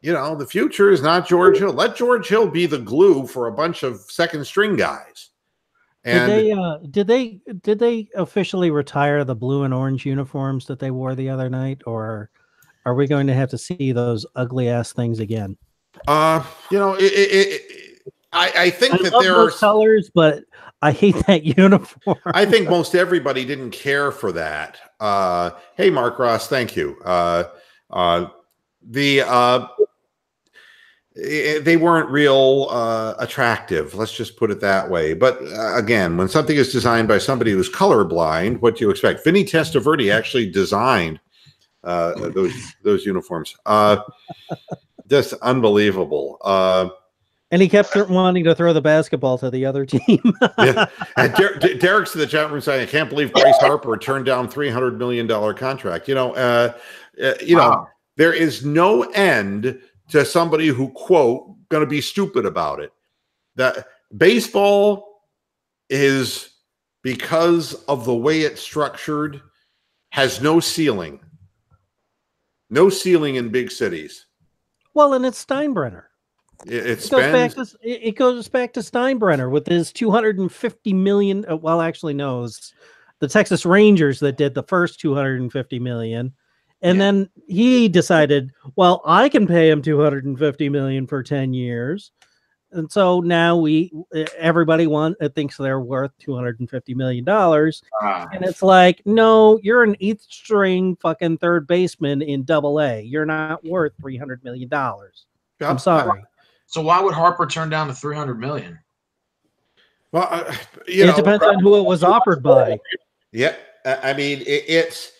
The future is not George Hill. Let George Hill be the glue for a bunch of second string guys. And did they officially retire the blue and orange uniforms that they wore the other night, or are we going to have to see those ugly ass things again? I think that there are colors, but I hate that uniform. I think most everybody didn't care for that. Hey, Mark Ross, thank you. They weren't real attractive. Let's just put it that way. But again, when something is designed by somebody who's colorblind, what do you expect? Vinny Testaverde actually designed those uniforms. Just unbelievable. And he kept wanting to throw the basketball to the other team. Yeah. And Derek's in the chat room saying, "I can't believe Bryce Harper turned down $300 million contract." Wow. There is no end to somebody who, quote, going to be stupid about it. That baseball is, because of the way it's structured, has no ceiling. No ceiling in big cities. Well, and it's Steinbrenner. It goes back to Steinbrenner with his $250 million. Well, actually, no, it's the Texas Rangers that did the first $250 million. And then he decided, well, I can pay him $250 million for 10 years. And so now everybody thinks they're worth $250 million. And it's like, no, you're an 8th string fucking third baseman in AA. You're not worth $300 million. I'm sorry. So why would Harper turn down the $300 million? Well, it depends on who it was offered by. Yeah. I mean, it's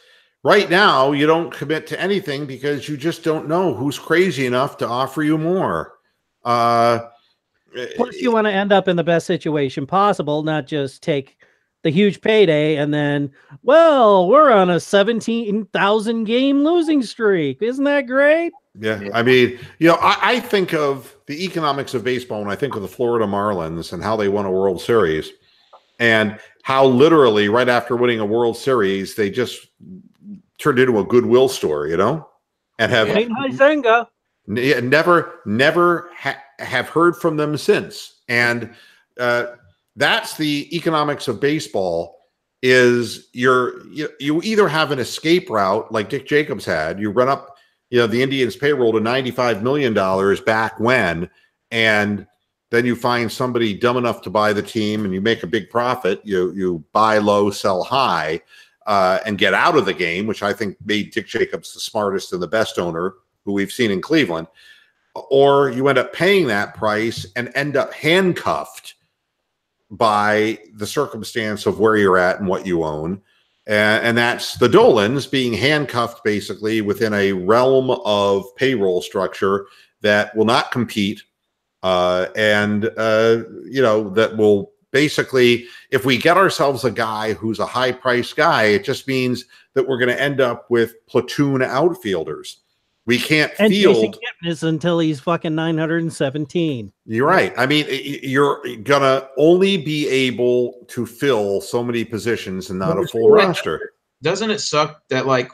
right now, you don't commit to anything because you just don't know who's crazy enough to offer you more. Plus, you want to end up in the best situation possible, not just take the huge payday and then, well, we're on a 17,000 game losing streak. Isn't that great? Yeah. I mean, I think of the economics of baseball when I think of the Florida Marlins and how they won a World Series and how literally right after winning a World Series, they just turned into a goodwill store, and have never have heard from them since. And that's the economics of baseball. Is you either have an escape route like Dick Jacobs had, you run up the Indians' payroll to $95 million back when, and then you find somebody dumb enough to buy the team and you make a big profit. You buy low, sell high, and get out of the game, which I think made Dick Jacobs the smartest and the best owner who we've seen in Cleveland. Or you end up paying that price and end up handcuffed by the circumstance of where you're at and what you own. And that's the Dolans being handcuffed basically within a realm of payroll structure that will not compete. That will basically, if we get ourselves a guy who's a high priced guy, it just means that we're going to end up with platoon outfielders. We can't field Jason Kipnis is until he's fucking 917. You're right. I mean, you're gonna only be able to fill so many positions and not a full roster. Doesn't it suck that, like,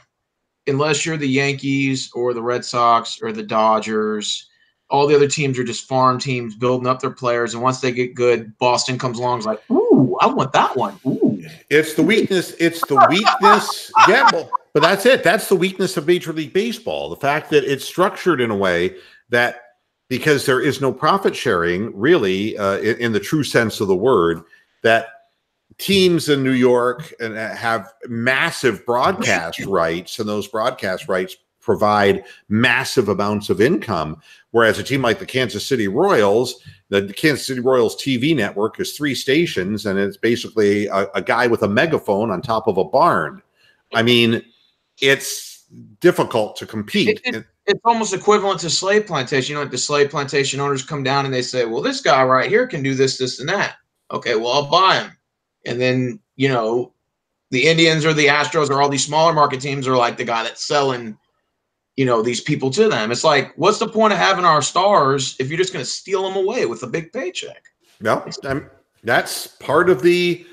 unless you're the Yankees or the Red Sox or the Dodgers, all the other teams are just farm teams building up their players, and once they get good, Boston comes along and is like, ooh, I want that one. Ooh. It's the weakness. It's the weakness. Yeah, but that's it. That's the weakness of Major League Baseball. The fact that it's structured in a way that, because there is no profit sharing, really, in the true sense of the word, that teams in New York have massive broadcast rights, and those broadcast rights provide massive amounts of income. Whereas a team like the Kansas City Royals, the Kansas City Royals TV network is 3 stations, and it's basically a guy with a megaphone on top of a barn. I mean, it's difficult to compete. It's almost equivalent to slave plantation. You know, like the slave plantation owners come down and they say, well, this guy right here can do this, this, and that. Okay, well, I'll buy him. And then, you know, the Indians or the Astros or all these smaller market teams are like the guy that's selling, you know, these people to them. It's like, what's the point of having our stars if you're just going to steal them away with a big paycheck? No, that's part of the,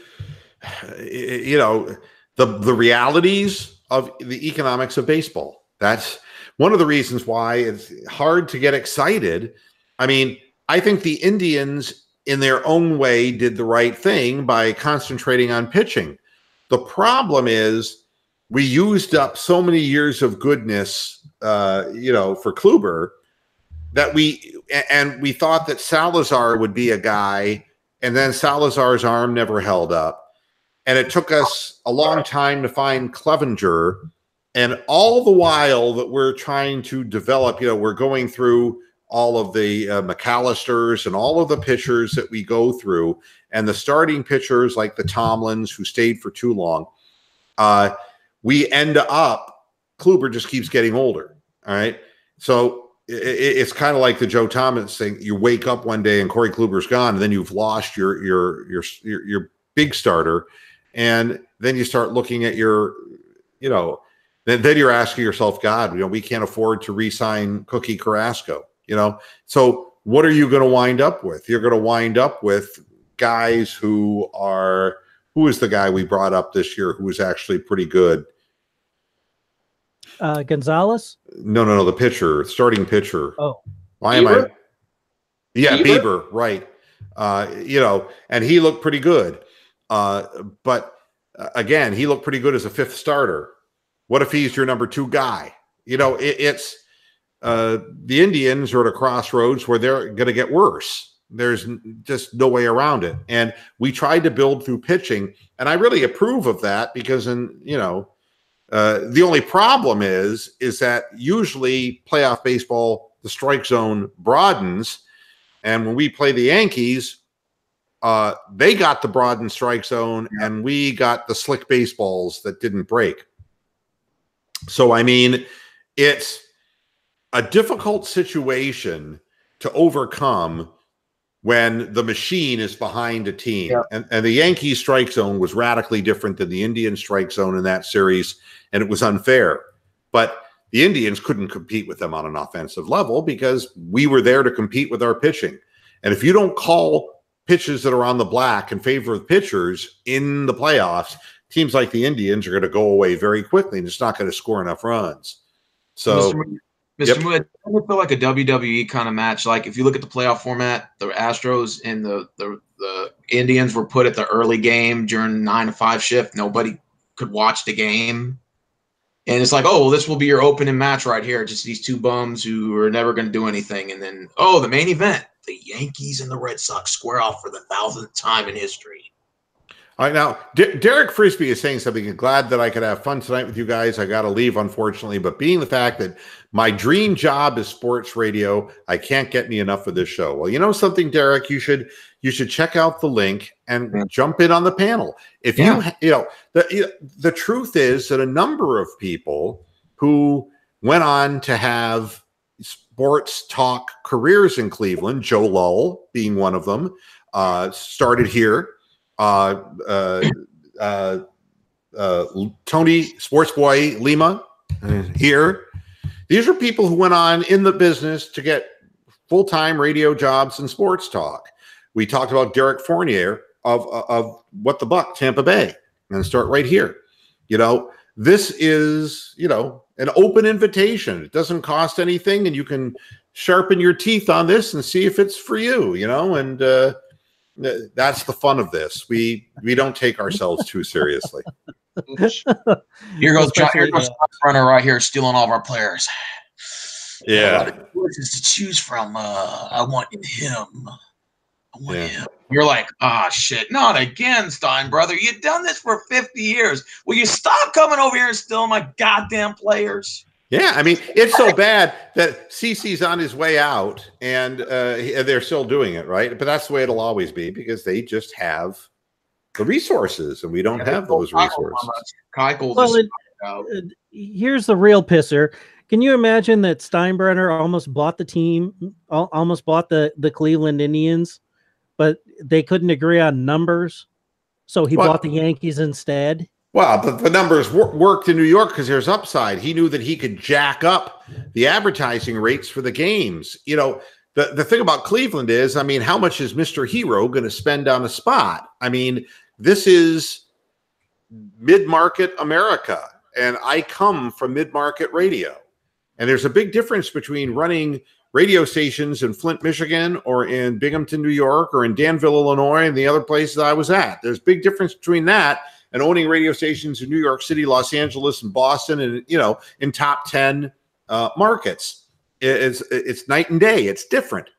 you know, the realities of the economics of baseball. That's one of the reasons why it's hard to get excited. I mean, I think the Indians in their own way did the right thing by concentrating on pitching. The problem is we used up so many years of goodness, you know, for Kluber that we thought that Salazar would be a guy, and then Salazar's arm never held up. And it took us a long time to find Clevenger. And all the while that we're trying to develop, you know, we're going through all of the McAllisters and all of the pitchers that we go through, and the starting pitchers like the Tomlins who stayed for too long. We end up, Kluber just keeps getting older. All right. So it's kind of like the Joe Thomas thing. You wake up one day and Corey Kluber's gone, and then you've lost your big starter. And then you start looking at your, you know, then you're asking yourself, God, you know, we can't afford to re-sign Cookie Carrasco, you know? So what are you going to wind up with? You're going to wind up with guys who is the guy we brought up this year who was actually pretty good? Gonzalez? No, the pitcher, starting pitcher. Oh. Why am I? Yeah, Bieber, right. You know, and he looked pretty good. But again, he looked pretty good as a fifth starter. What if he's your number 2 guy? You know, it's the Indians are at a crossroads where they're going to get worse. There's just no way around it. And we tried to build through pitching, and I really approve of that because, the only problem is that usually playoff baseball, the strike zone broadens, and when we play the Yankees, they got the broadened strike zone, and we got the slick baseballs that didn't break. So, I mean, it's a difficult situation to overcome when the machine is behind a team. Yeah. And the Yankees strike zone was radically different than the Indian strike zone in that series, and it was unfair. But the Indians couldn't compete with them on an offensive level because we were there to compete with our pitching. And if you don't call pitches that are on the black in favor of pitchers in the playoffs, teams like the Indians are going to go away very quickly and it's not going to score enough runs. So, Mr. Wood, doesn't it feel like a WWE kind of match? Like if you look at the playoff format, the Astros and the Indians were put at the early game during 9 to 5 shift. Nobody could watch the game. And it's like, oh, well, this will be your opening match right here. Just these 2 bums who are never going to do anything. And then, oh, the main event, the Yankees and the Red Sox square off for the 1,000th time in history. All right, now, Derek Frisbee is saying something. I'm glad that I could have fun tonight with you guys. I got to leave, unfortunately. But being the fact that my dream job is sports radio, I can't get me enough of this show. Well, you know something, Derek? You should check out the link and jump in on the panel. If the truth is that a number of people who went on to have sports talk careers in Cleveland, Joe Lull being one of them, started here. Tony Sports Boy Lima here. These are people who went on in the business to get full-time radio jobs in sports talk. We talked about Derek Fournier of What the Buck, Tampa Bay. And start right here. You know, this is, you know, an open invitation. It doesn't cost anything, and you can sharpen your teeth on this and see if it's for you, you know, and that's the fun of this. We don't take ourselves too seriously. Here goes runner right here stealing all of our players. Yeah. Choices to choose from. I want him. I want him. You're like, shit, not again, Stein, brother. You've done this for 50 years. Will you stop coming over here and stealing my goddamn players? Yeah, I mean, it's so bad that CC's on his way out, and they're still doing it, right? But that's the way it'll always be because they just have the resources, and we don't have those resources. Well, here's the real pisser. Can you imagine that Steinbrenner almost bought the team, almost bought the Cleveland Indians, but they couldn't agree on numbers, so he bought the Yankees instead? Well, the numbers worked in New York because there's upside. He knew that he could jack up the advertising rates for the games. You know, the thing about Cleveland is, I mean, how much is Mr. Hero going to spend on a spot? I mean, this is mid-market America, and I come from mid-market radio. And there's a big difference between running radio stations in Flint, Michigan, or in Binghamton, New York, or in Danville, Illinois, and the other places I was at. There's a big difference between that and owning radio stations in New York City, Los Angeles, and Boston, and, you know, in top 10 markets. It's night and day. It's different.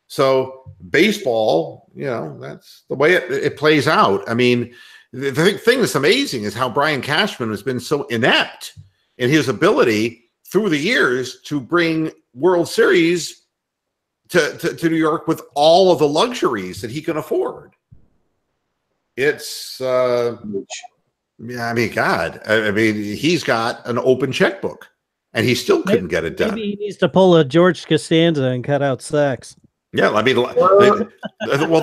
So baseball, you know, that's the way it plays out. I mean, the thing that's amazing is how Brian Cashman has been so inept in his ability through the years to bring World Series to New York with all of the luxuries that he can afford. It's, yeah, I mean, God, I mean, he's got an open checkbook and he still couldn't get it done. Maybe he needs to pull a George Costanza and cut out sex. Yeah, I mean, well,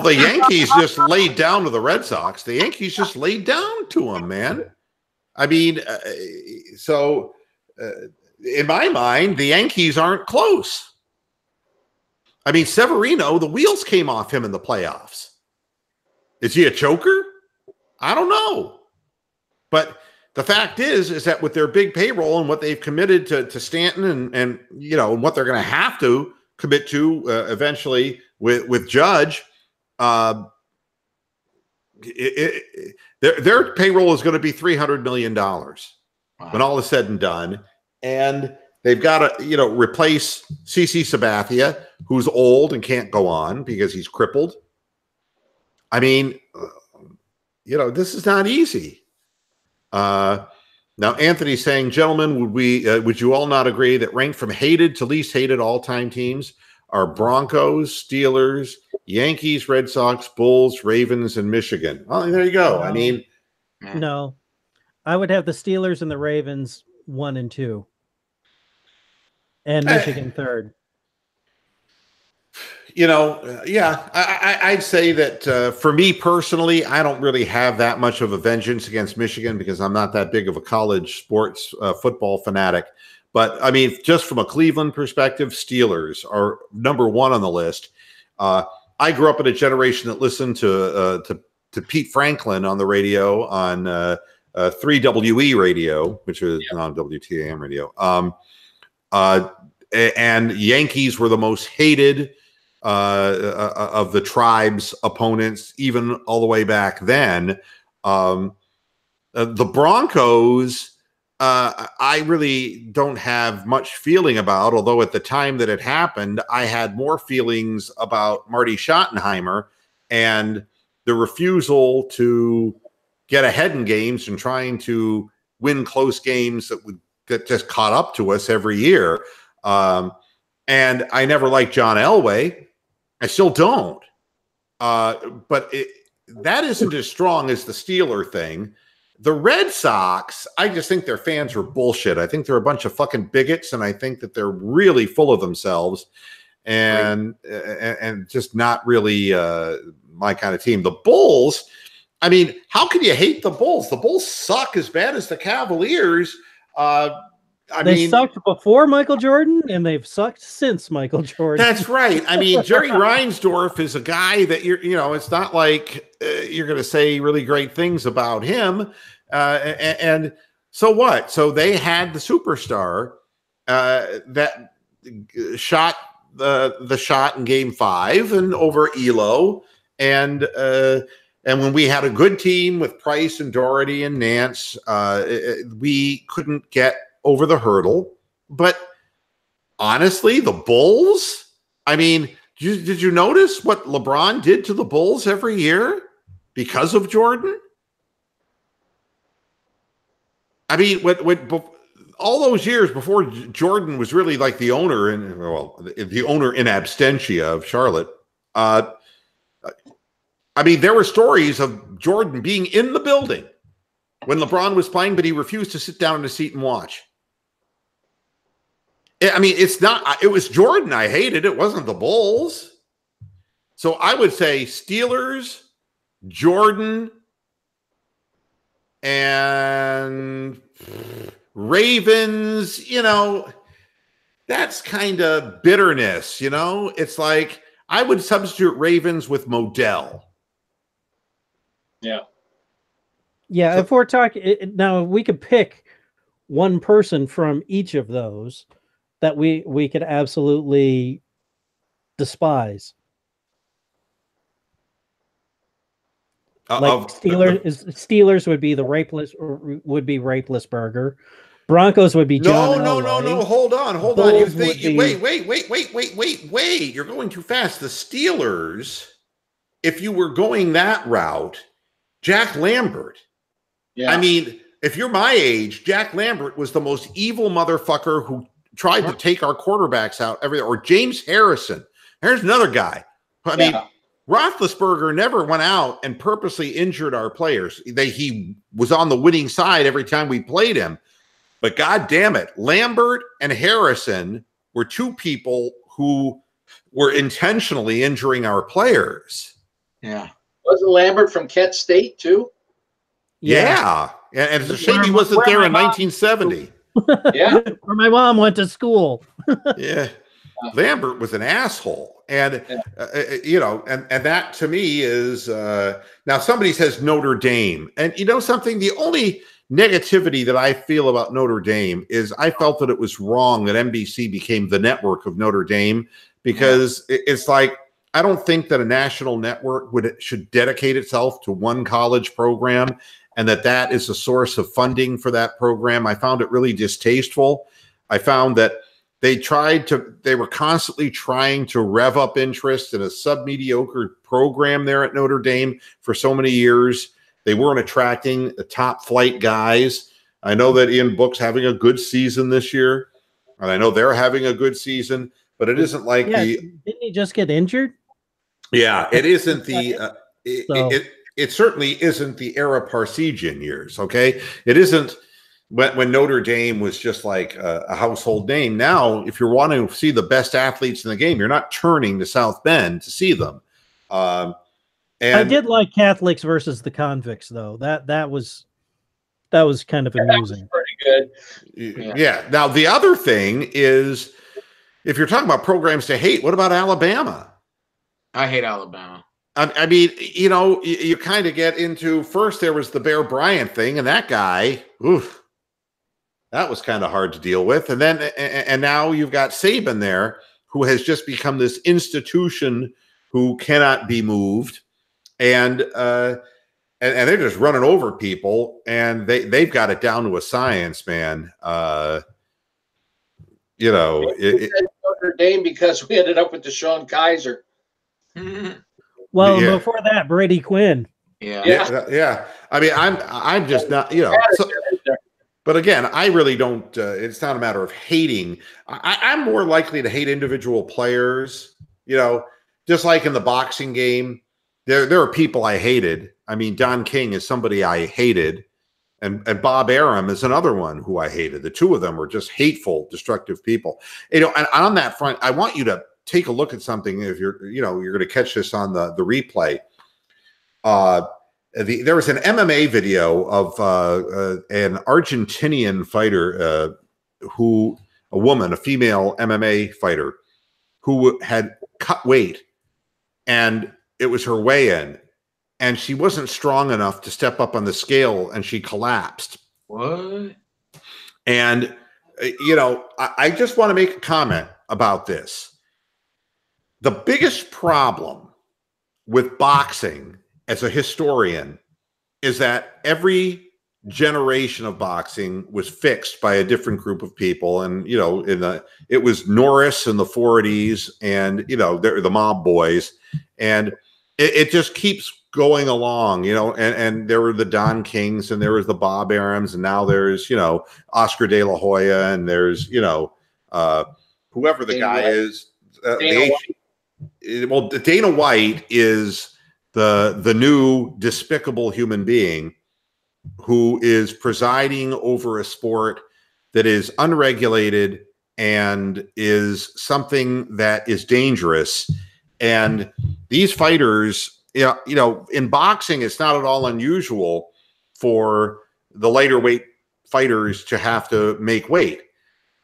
the Yankees just laid down to the Red Sox. The Yankees just laid down to them, man. I mean, in my mind, the Yankees aren't close. I mean, Severino, the wheels came off him in the playoffs. Is he a choker? I don't know. But the fact is that with their big payroll and what they've committed to Stanton and you know, and what they're going to have to commit to eventually with Judge, their payroll is going to be $300 million when all is said and done. And they've got to, you know, replace CC Sabathia, who's old and can't go on because he's crippled. I mean, you know, this is not easy. Now, Anthony's saying, gentlemen, would you all not agree that ranked from hated to least hated all-time teams are Broncos, Steelers, Yankees, Red Sox, Bulls, Ravens, and Michigan? Well, there you go. I mean, no, I would have the Steelers and the Ravens 1 and 2, and Michigan 3rd. You know, yeah, I'd say that for me personally, I don't really have that much of a vengeance against Michigan because I'm not that big of a college sports football fanatic. But I mean, just from a Cleveland perspective, Steelers are number 1 on the list. I grew up in a generation that listened to Pete Franklin on the radio on 3WE radio, which is on WTAM radio. And Yankees were the most hated of the tribe's opponents, even all the way back then. The Broncos, I really don't have much feeling about, although at the time that it happened, I had more feelings about Marty Schottenheimer and the refusal to get ahead in games and trying to win close games that just caught up to us every year. And I never liked John Elway. I still don't. But that isn't as strong as the Steeler thing. The Red Sox, I just think their fans are bullshit. I think they're a bunch of fucking bigots, and I think that they're really full of themselves and just not really my kind of team. The Bulls, I mean, how can you hate the Bulls? The Bulls suck as bad as the Cavaliers. They sucked before Michael Jordan, and they've sucked since Michael Jordan. That's right. I mean, Jerry Reinsdorf is a guy that you know, it's not like you're going to say really great things about him. And so what? So they had the superstar that shot the shot in Game 5 and over Elo, and when we had a good team with Price and Doherty and Nance, we couldn't get over the hurdle. But honestly, the Bulls, I mean, did you notice what LeBron did to the Bulls every year because of Jordan? I mean, all those years before Jordan was really like the owner the owner in absentia of Charlotte. I mean, there were stories of Jordan being in the building when LeBron was playing, but he refused to sit down in a seat and watch. I mean, it's not, it was Jordan I hated. It wasn't the Bulls. So I would say Steelers, Jordan, and Ravens, you know, that's kind of bitterness, you know? It's like I would substitute Ravens with Modell. Yeah. Yeah, So, if we're talking now, we could pick one person from each of those that we could absolutely despise. Like Steelers would be the Rapeless Broncos would be John Elway. No. Hold on. Bulls Wait. You're going too fast. The Steelers, if you were going that route, Jack Lambert. Yeah. I mean, if you're my age, Jack Lambert was the most evil motherfucker who tried to take our quarterbacks out every, or James Harrison. Here's another guy. I mean, Roethlisberger never went out and purposely injured our players. He was on the winning side every time we played him. But God damn it, Lambert and Harrison were two people who were intentionally injuring our players. Yeah. Wasn't Lambert from Kent State too? Yeah. And it's a shame he wasn't there in 1970. Yeah. Where my mom went to school. Yeah. Lambert was an asshole. And, you know, and that to me is, now somebody says Notre Dame. And you know something? The only negativity that I feel about Notre Dame is I felt that it was wrong that NBC became the network of Notre Dame, because it's like, I don't think that a national network should dedicate itself to one college program, and that is a source of funding for that program. I found it really distasteful. I found that they were constantly trying to rev up interest in a sub-mediocre program there at Notre Dame for so many years. They weren't attracting the top flight guys. I know that Ian Book's having a good season this year, and I know they're having a good season, but it isn't like didn't he just get injured? Yeah, it isn't the it certainly isn't the Era Parsegian years, okay? It isn't when Notre Dame was just like a household name. Now, if you're wanting to see the best athletes in the game, you're not turning to South Bend to see them. And I did like Catholics versus the Convicts, though. That was kind of amusing. Pretty good. Yeah. Now, the other thing is, if you're talking about programs to hate, what about Alabama? I hate Alabama. I mean, you know, you kind of get into, first there was the Bear Bryant thing, and that guy, oof, that was kind of hard to deal with. And then, and now you've got Saban there, who has just become this institution who cannot be moved, and they're just running over people, and they've got it down to a science, man. You know, Notre Dame because we ended up with Deshaun Kaiser. Well, before that, Brady Quinn. Yeah. I mean, I'm just not, you know. So, but again, I really don't. It's not a matter of hating. I'm more likely to hate individual players. You know, just like in the boxing game, there are people I hated. I mean, Don King is somebody I hated, and Bob Arum is another one who I hated. The two of them were just hateful, destructive people. You know, and on that front, I want you to take a look at something. If you're going to catch this on the replay. There was an MMA video of an Argentinian fighter a female MMA fighter who had cut weight, and it was her weigh-in, and she wasn't strong enough to step up on the scale, and she collapsed. What? And, you know, I just want to make a comment about this. The biggest problem with boxing as a historian is that every generation of boxing was fixed by a different group of people. And, you know, it was Norris in the 40s, and, you know, the mob boys, and it just keeps going along, you know, and there were the Don Kings, and there was the Bob Arums, and now there's, you know, Oscar De La Hoya, and there's, you know, whoever the guy is. Dana White is the new despicable human being. who is presiding over a sport that is unregulated and is something that is dangerous. And these fighters, you know, in boxing, it's not at all unusual for the lighter weight fighters to have to make weight.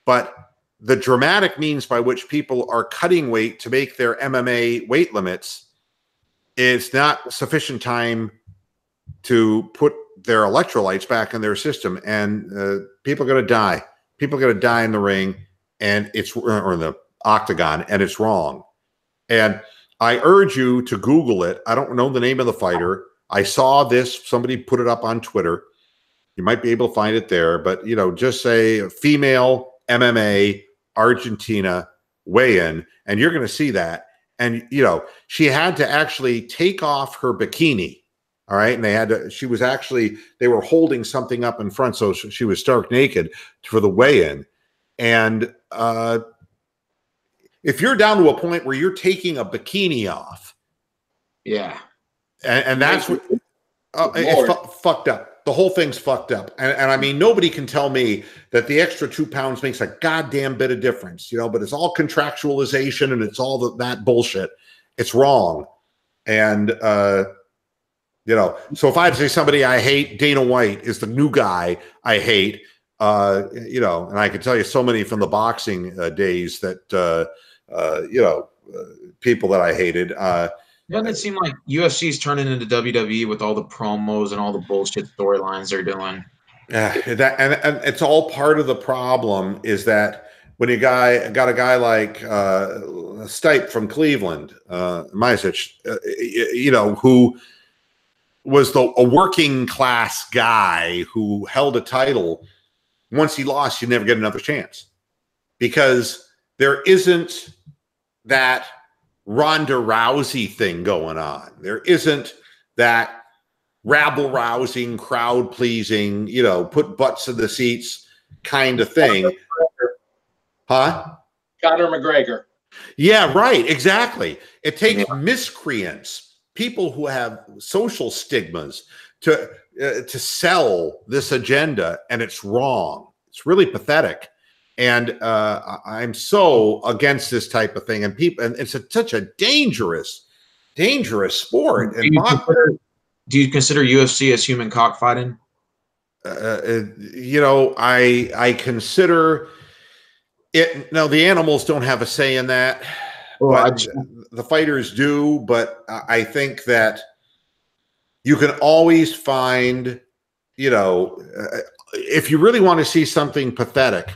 But the dramatic means by which people are cutting weight to make their MMA weight limits is not sufficient time to put their electrolytes back in their system. And people are going to die. People are going to die in the ring, and or in the octagon, and it's wrong. And I urge you to Google it. I don't know the name of the fighter. I saw this. Somebody put it up on Twitter. You might be able to find it there. But, you know, just say female MMA Argentina weigh-in, and you're going to see that. And, you know, she had to actually take off her bikini. All right. And they had to, they were holding something up in front. So she was stark naked for the weigh-in. And if you're down to a point where you're taking a bikini off. Yeah. And that's what it's fucked up. The whole thing's fucked up. And I mean, nobody can tell me that the extra 2 pounds makes a goddamn bit of difference, you know, but it's all contractualization and it's all that bullshit. It's wrong. And, you know, so if I had to say somebody I hate, Dana White is the new guy I hate, you know, and I can tell you so many from the boxing days that, you know, people that I hated. Doesn't it seem like UFC's turning into WWE with all the promos and all the bullshit storylines they're doing? Yeah, and it's all part of the problem is that when you got a guy like Stipe from Cleveland, Mysic, you know, who was a working class guy who held a title. Once he lost, you never get another chance because there isn't that Ronda Rousey thing going on. There isn't that rabble-rousing, crowd-pleasing, you know, put butts in the seats kind of thing. Huh? Conor McGregor. Yeah, right. Exactly. It takes miscreants, people who have social stigmas, to sell this agenda, and it's wrong. It's really pathetic. And I'm so against this type of thing. And it's such a dangerous sport. And do you consider UFC as human cockfighting? You know, I consider it. No, the animals don't have a say in that. Well, the fighters do. But I think that you can always find, you know, if you really want to see something pathetic,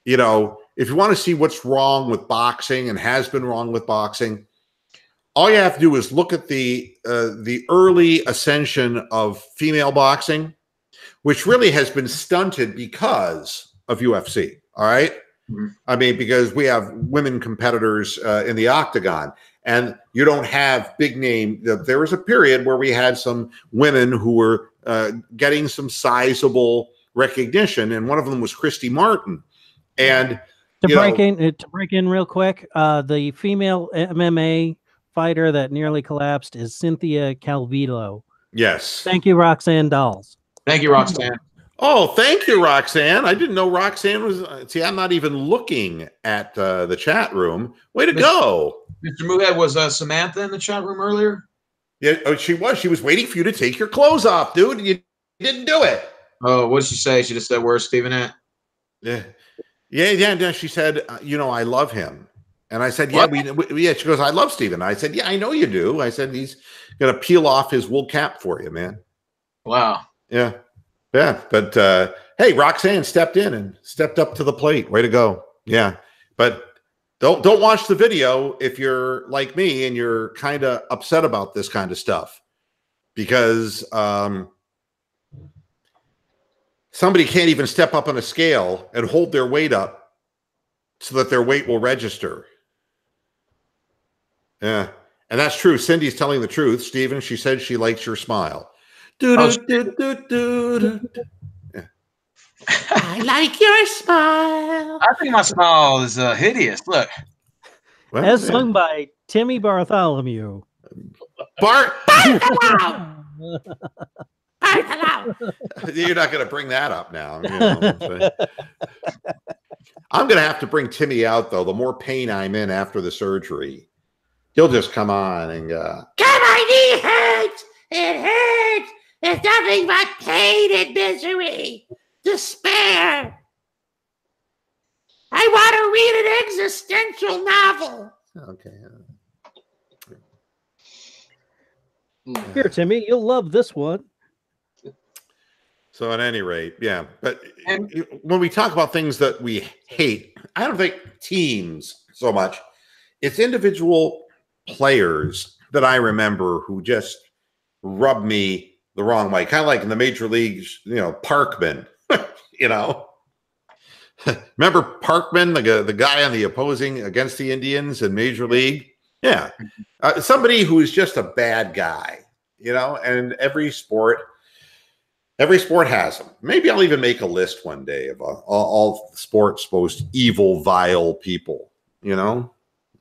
you know, if you want to see what's wrong with boxing and has been wrong with boxing, all you have to do is look at the early ascension of female boxing, which really has been stunted because of UFC. All right. Mm-hmm. I mean, because we have women competitors in the octagon, and you don't have big name. There was a period where we had some women who were getting some sizable recognition, and one of them was Christy Martin. And to break in real quick, the female MMA fighter that nearly collapsed is Cynthia Calvillo. Yes. Thank you, Roxanne Dolls. Thank you, Roxanne. Oh, thank you, Roxanne. I didn't know Roxanne was. See, I'm not even looking at the chat room. Way to go, Mr. Moohead. Was Samantha in the chat room earlier? Yeah, oh, she was. She was waiting for you to take your clothes off, dude. You didn't do it. Oh, what did she say? She just said, "Where's Steven at?" Yeah. She said, you know, I love him. And I said, yeah, yeah. She goes, I love Steven. I said, yeah, I know you do. I said, he's going to peel off his wool cap for you, man. Wow. Yeah. But hey, Roxanne stepped in and stepped up to the plate. Way to go. Yeah. But don't watch the video if you're like me and you're kind of upset about this kind of stuff, because somebody can't even step up on a scale and hold their weight up so that their weight will register. Yeah. And that's true. Cindy's telling the truth. Steven, she said she likes your smile. Yeah. I like your smile. I think my smile is hideous. Look. Well, as sung by Timmy Bartholomew. Bartholomew. You're not going to bring that up now. You know? I'm going to have to bring Timmy out, though. The more pain I'm in after the surgery, he'll just come on and go, God, my knee hurts. It hurts. It's nothing but pain and misery, despair. I want to read an existential novel. okay. Here, Timmy, you'll love this one. So at any rate, yeah. But when we talk about things that we hate, I don't think teams so much. It's individual players that I remember who just rub me the wrong way. Kind of like in the major leagues, you know, Parkman, you know. Remember Parkman, the guy on the opposing against the Indians in Major League? Yeah. Somebody who's just a bad guy, you know, and every sport has them. Maybe I'll even make a list one day of all sports' most evil, vile people, you know?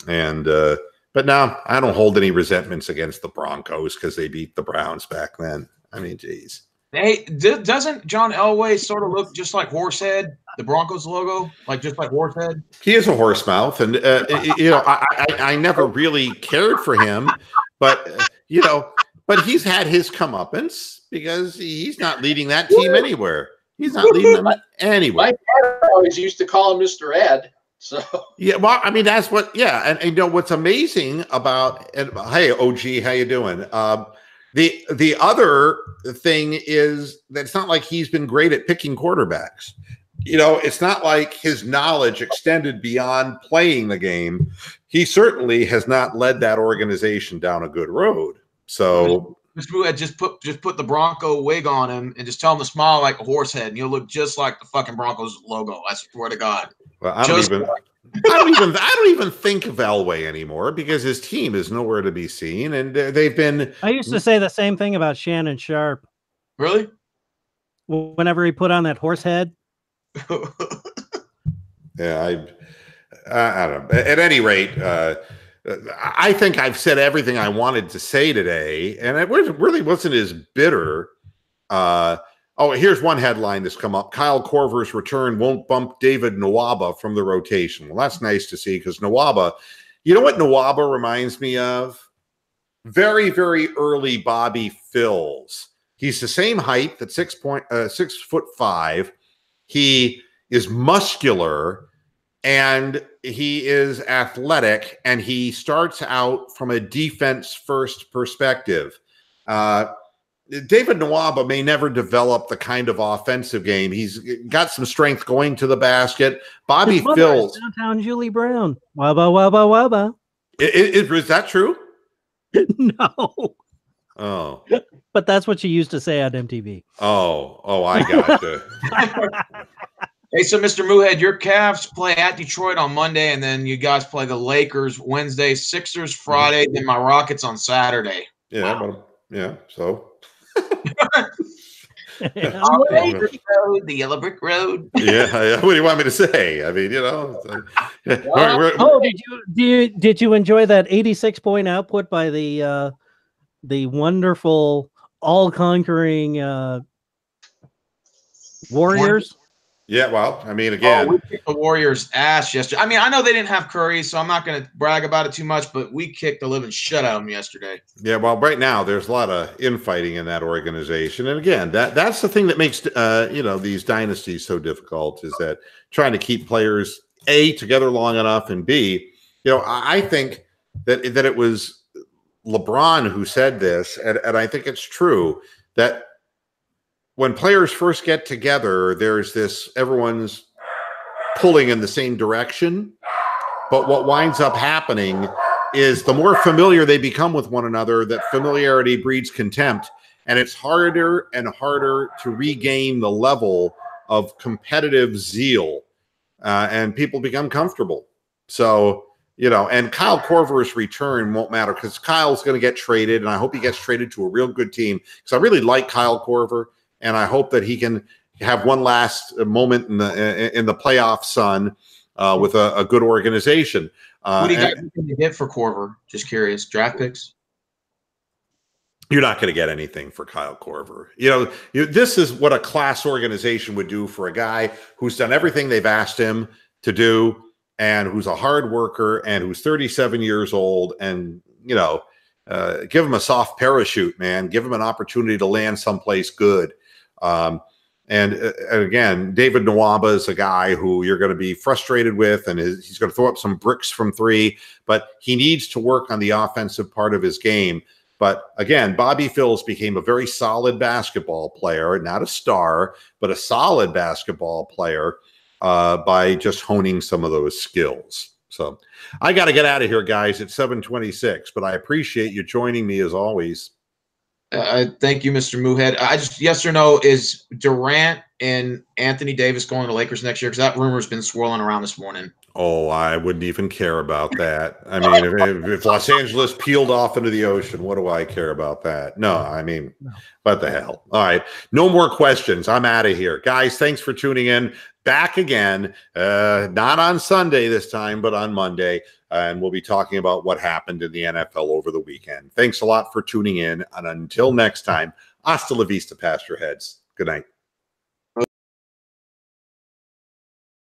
And, but no, I don't hold any resentments against the Broncos because they beat the Browns back then. I mean, geez. Hey, doesn't John Elway sort of look just like Horsehead, the Broncos logo, like just like Horsehead? He is a horse mouth, and you know, I never really cared for him, but you know, but he's had his comeuppance because he's not leading that team anywhere. He's not leading them anywhere. My dad always used to call him Mr. Ed. So yeah, well, I mean, that's what. Yeah, and you know what's amazing about? And hey, OG, how you doing? The other thing is that it's not like he's been great at picking quarterbacks. You know, it's not like his knowledge extended beyond playing the game. He certainly has not led that organization down a good road. So just put the Bronco wig on him and just tell him to smile like a horse head, and you'll look just like the fucking Broncos logo. I swear to God. Well, I don't even think of Elway anymore because his team is nowhere to be seen, and they've been. I used to say the same thing about Shannon Sharp. Really? Whenever he put on that horse head. Yeah, I don't know. At any rate, I think I've said everything I wanted to say today, and it really wasn't as bitter. Oh, here's one headline that's come up. Kyle Korver's return won't bump David Nwaba from the rotation. Well, that's nice to see because Nwaba, you know what Nwaba reminds me of? Very, very early Bobby Phills. He's the same height at 6'5". He is muscular and he is athletic, and he starts out from a defense-first perspective. David Nwaba may never develop the kind of offensive game. He's got some strength going to the basket. Bobby Phills. Downtown Julie Brown. Wabba, wabba, wabba. Is that true? No. Oh. But that's what you used to say on MTV. Oh, I gotcha. Hey, so Mr. Moohead, your Cavs play at Detroit on Monday, and then you guys play the Lakers Wednesday, Sixers Friday, then my Rockets on Saturday. Yeah, wow. Yeah, so. The yellow brick road. Yeah, what do you want me to say? I mean, you know. Did you enjoy that 86-point output by the wonderful, all-conquering Warriors? Yeah, well, I mean, again, we kicked the Warriors' ass yesterday. I mean, I know they didn't have Curry, so I'm not going to brag about it too much, but we kicked the living shit out of them yesterday. Yeah, well, right now there's a lot of infighting in that organization, and again, that's the thing that makes these dynasties so difficult, is that trying to keep players A, together long enough, and B, I think that it was LeBron who said this, and I think it's true, that when players first get together, there's this, everyone's pulling in the same direction. But what winds up happening is the more familiar they become with one another, that familiarity breeds contempt. And it's harder and harder to regain the level of competitive zeal. And people become comfortable. So, and Kyle Korver's return won't matter because Kyle's going to get traded. And I hope he gets traded to a real good team because I really like Kyle Korver. And I hope that he can have one last moment in the playoff sun with a good organization. What do you guys get for Korver? Just curious. Draft picks? you're not going to get anything for Kyle Korver. This is what a class organization would do for a guy who's done everything they've asked him to do and who's a hard worker and who's 37 years old. And, give him a soft parachute, man. Give him an opportunity to land someplace good. And again, David Nwaba is a guy who you're going to be frustrated with, and he's going to throw up some bricks from three, but he needs to work on the offensive part of his game. But again, Bobby Phills became a very solid basketball player, not a star, but a solid basketball player by just honing some of those skills. So I got to get out of here, guys. It's 7:26, but I appreciate you joining me as always. Thank you, Mr. Moohead. Yes or no, is Durant and Anthony Davis going to the Lakers next year? Because that rumor's been swirling around this morning. Oh, I wouldn't even care about that. I mean, if Los Angeles peeled off into the ocean, what do I care about that? No, I mean, what the hell? All right. No more questions. I'm out of here. Guys, thanks for tuning in. Back again, not on Sunday this time, but on Monday. And we'll be talking about what happened in the NFL over the weekend. Thanks a lot for tuning in. And until next time, hasta la vista, Pastor Heads. Good night.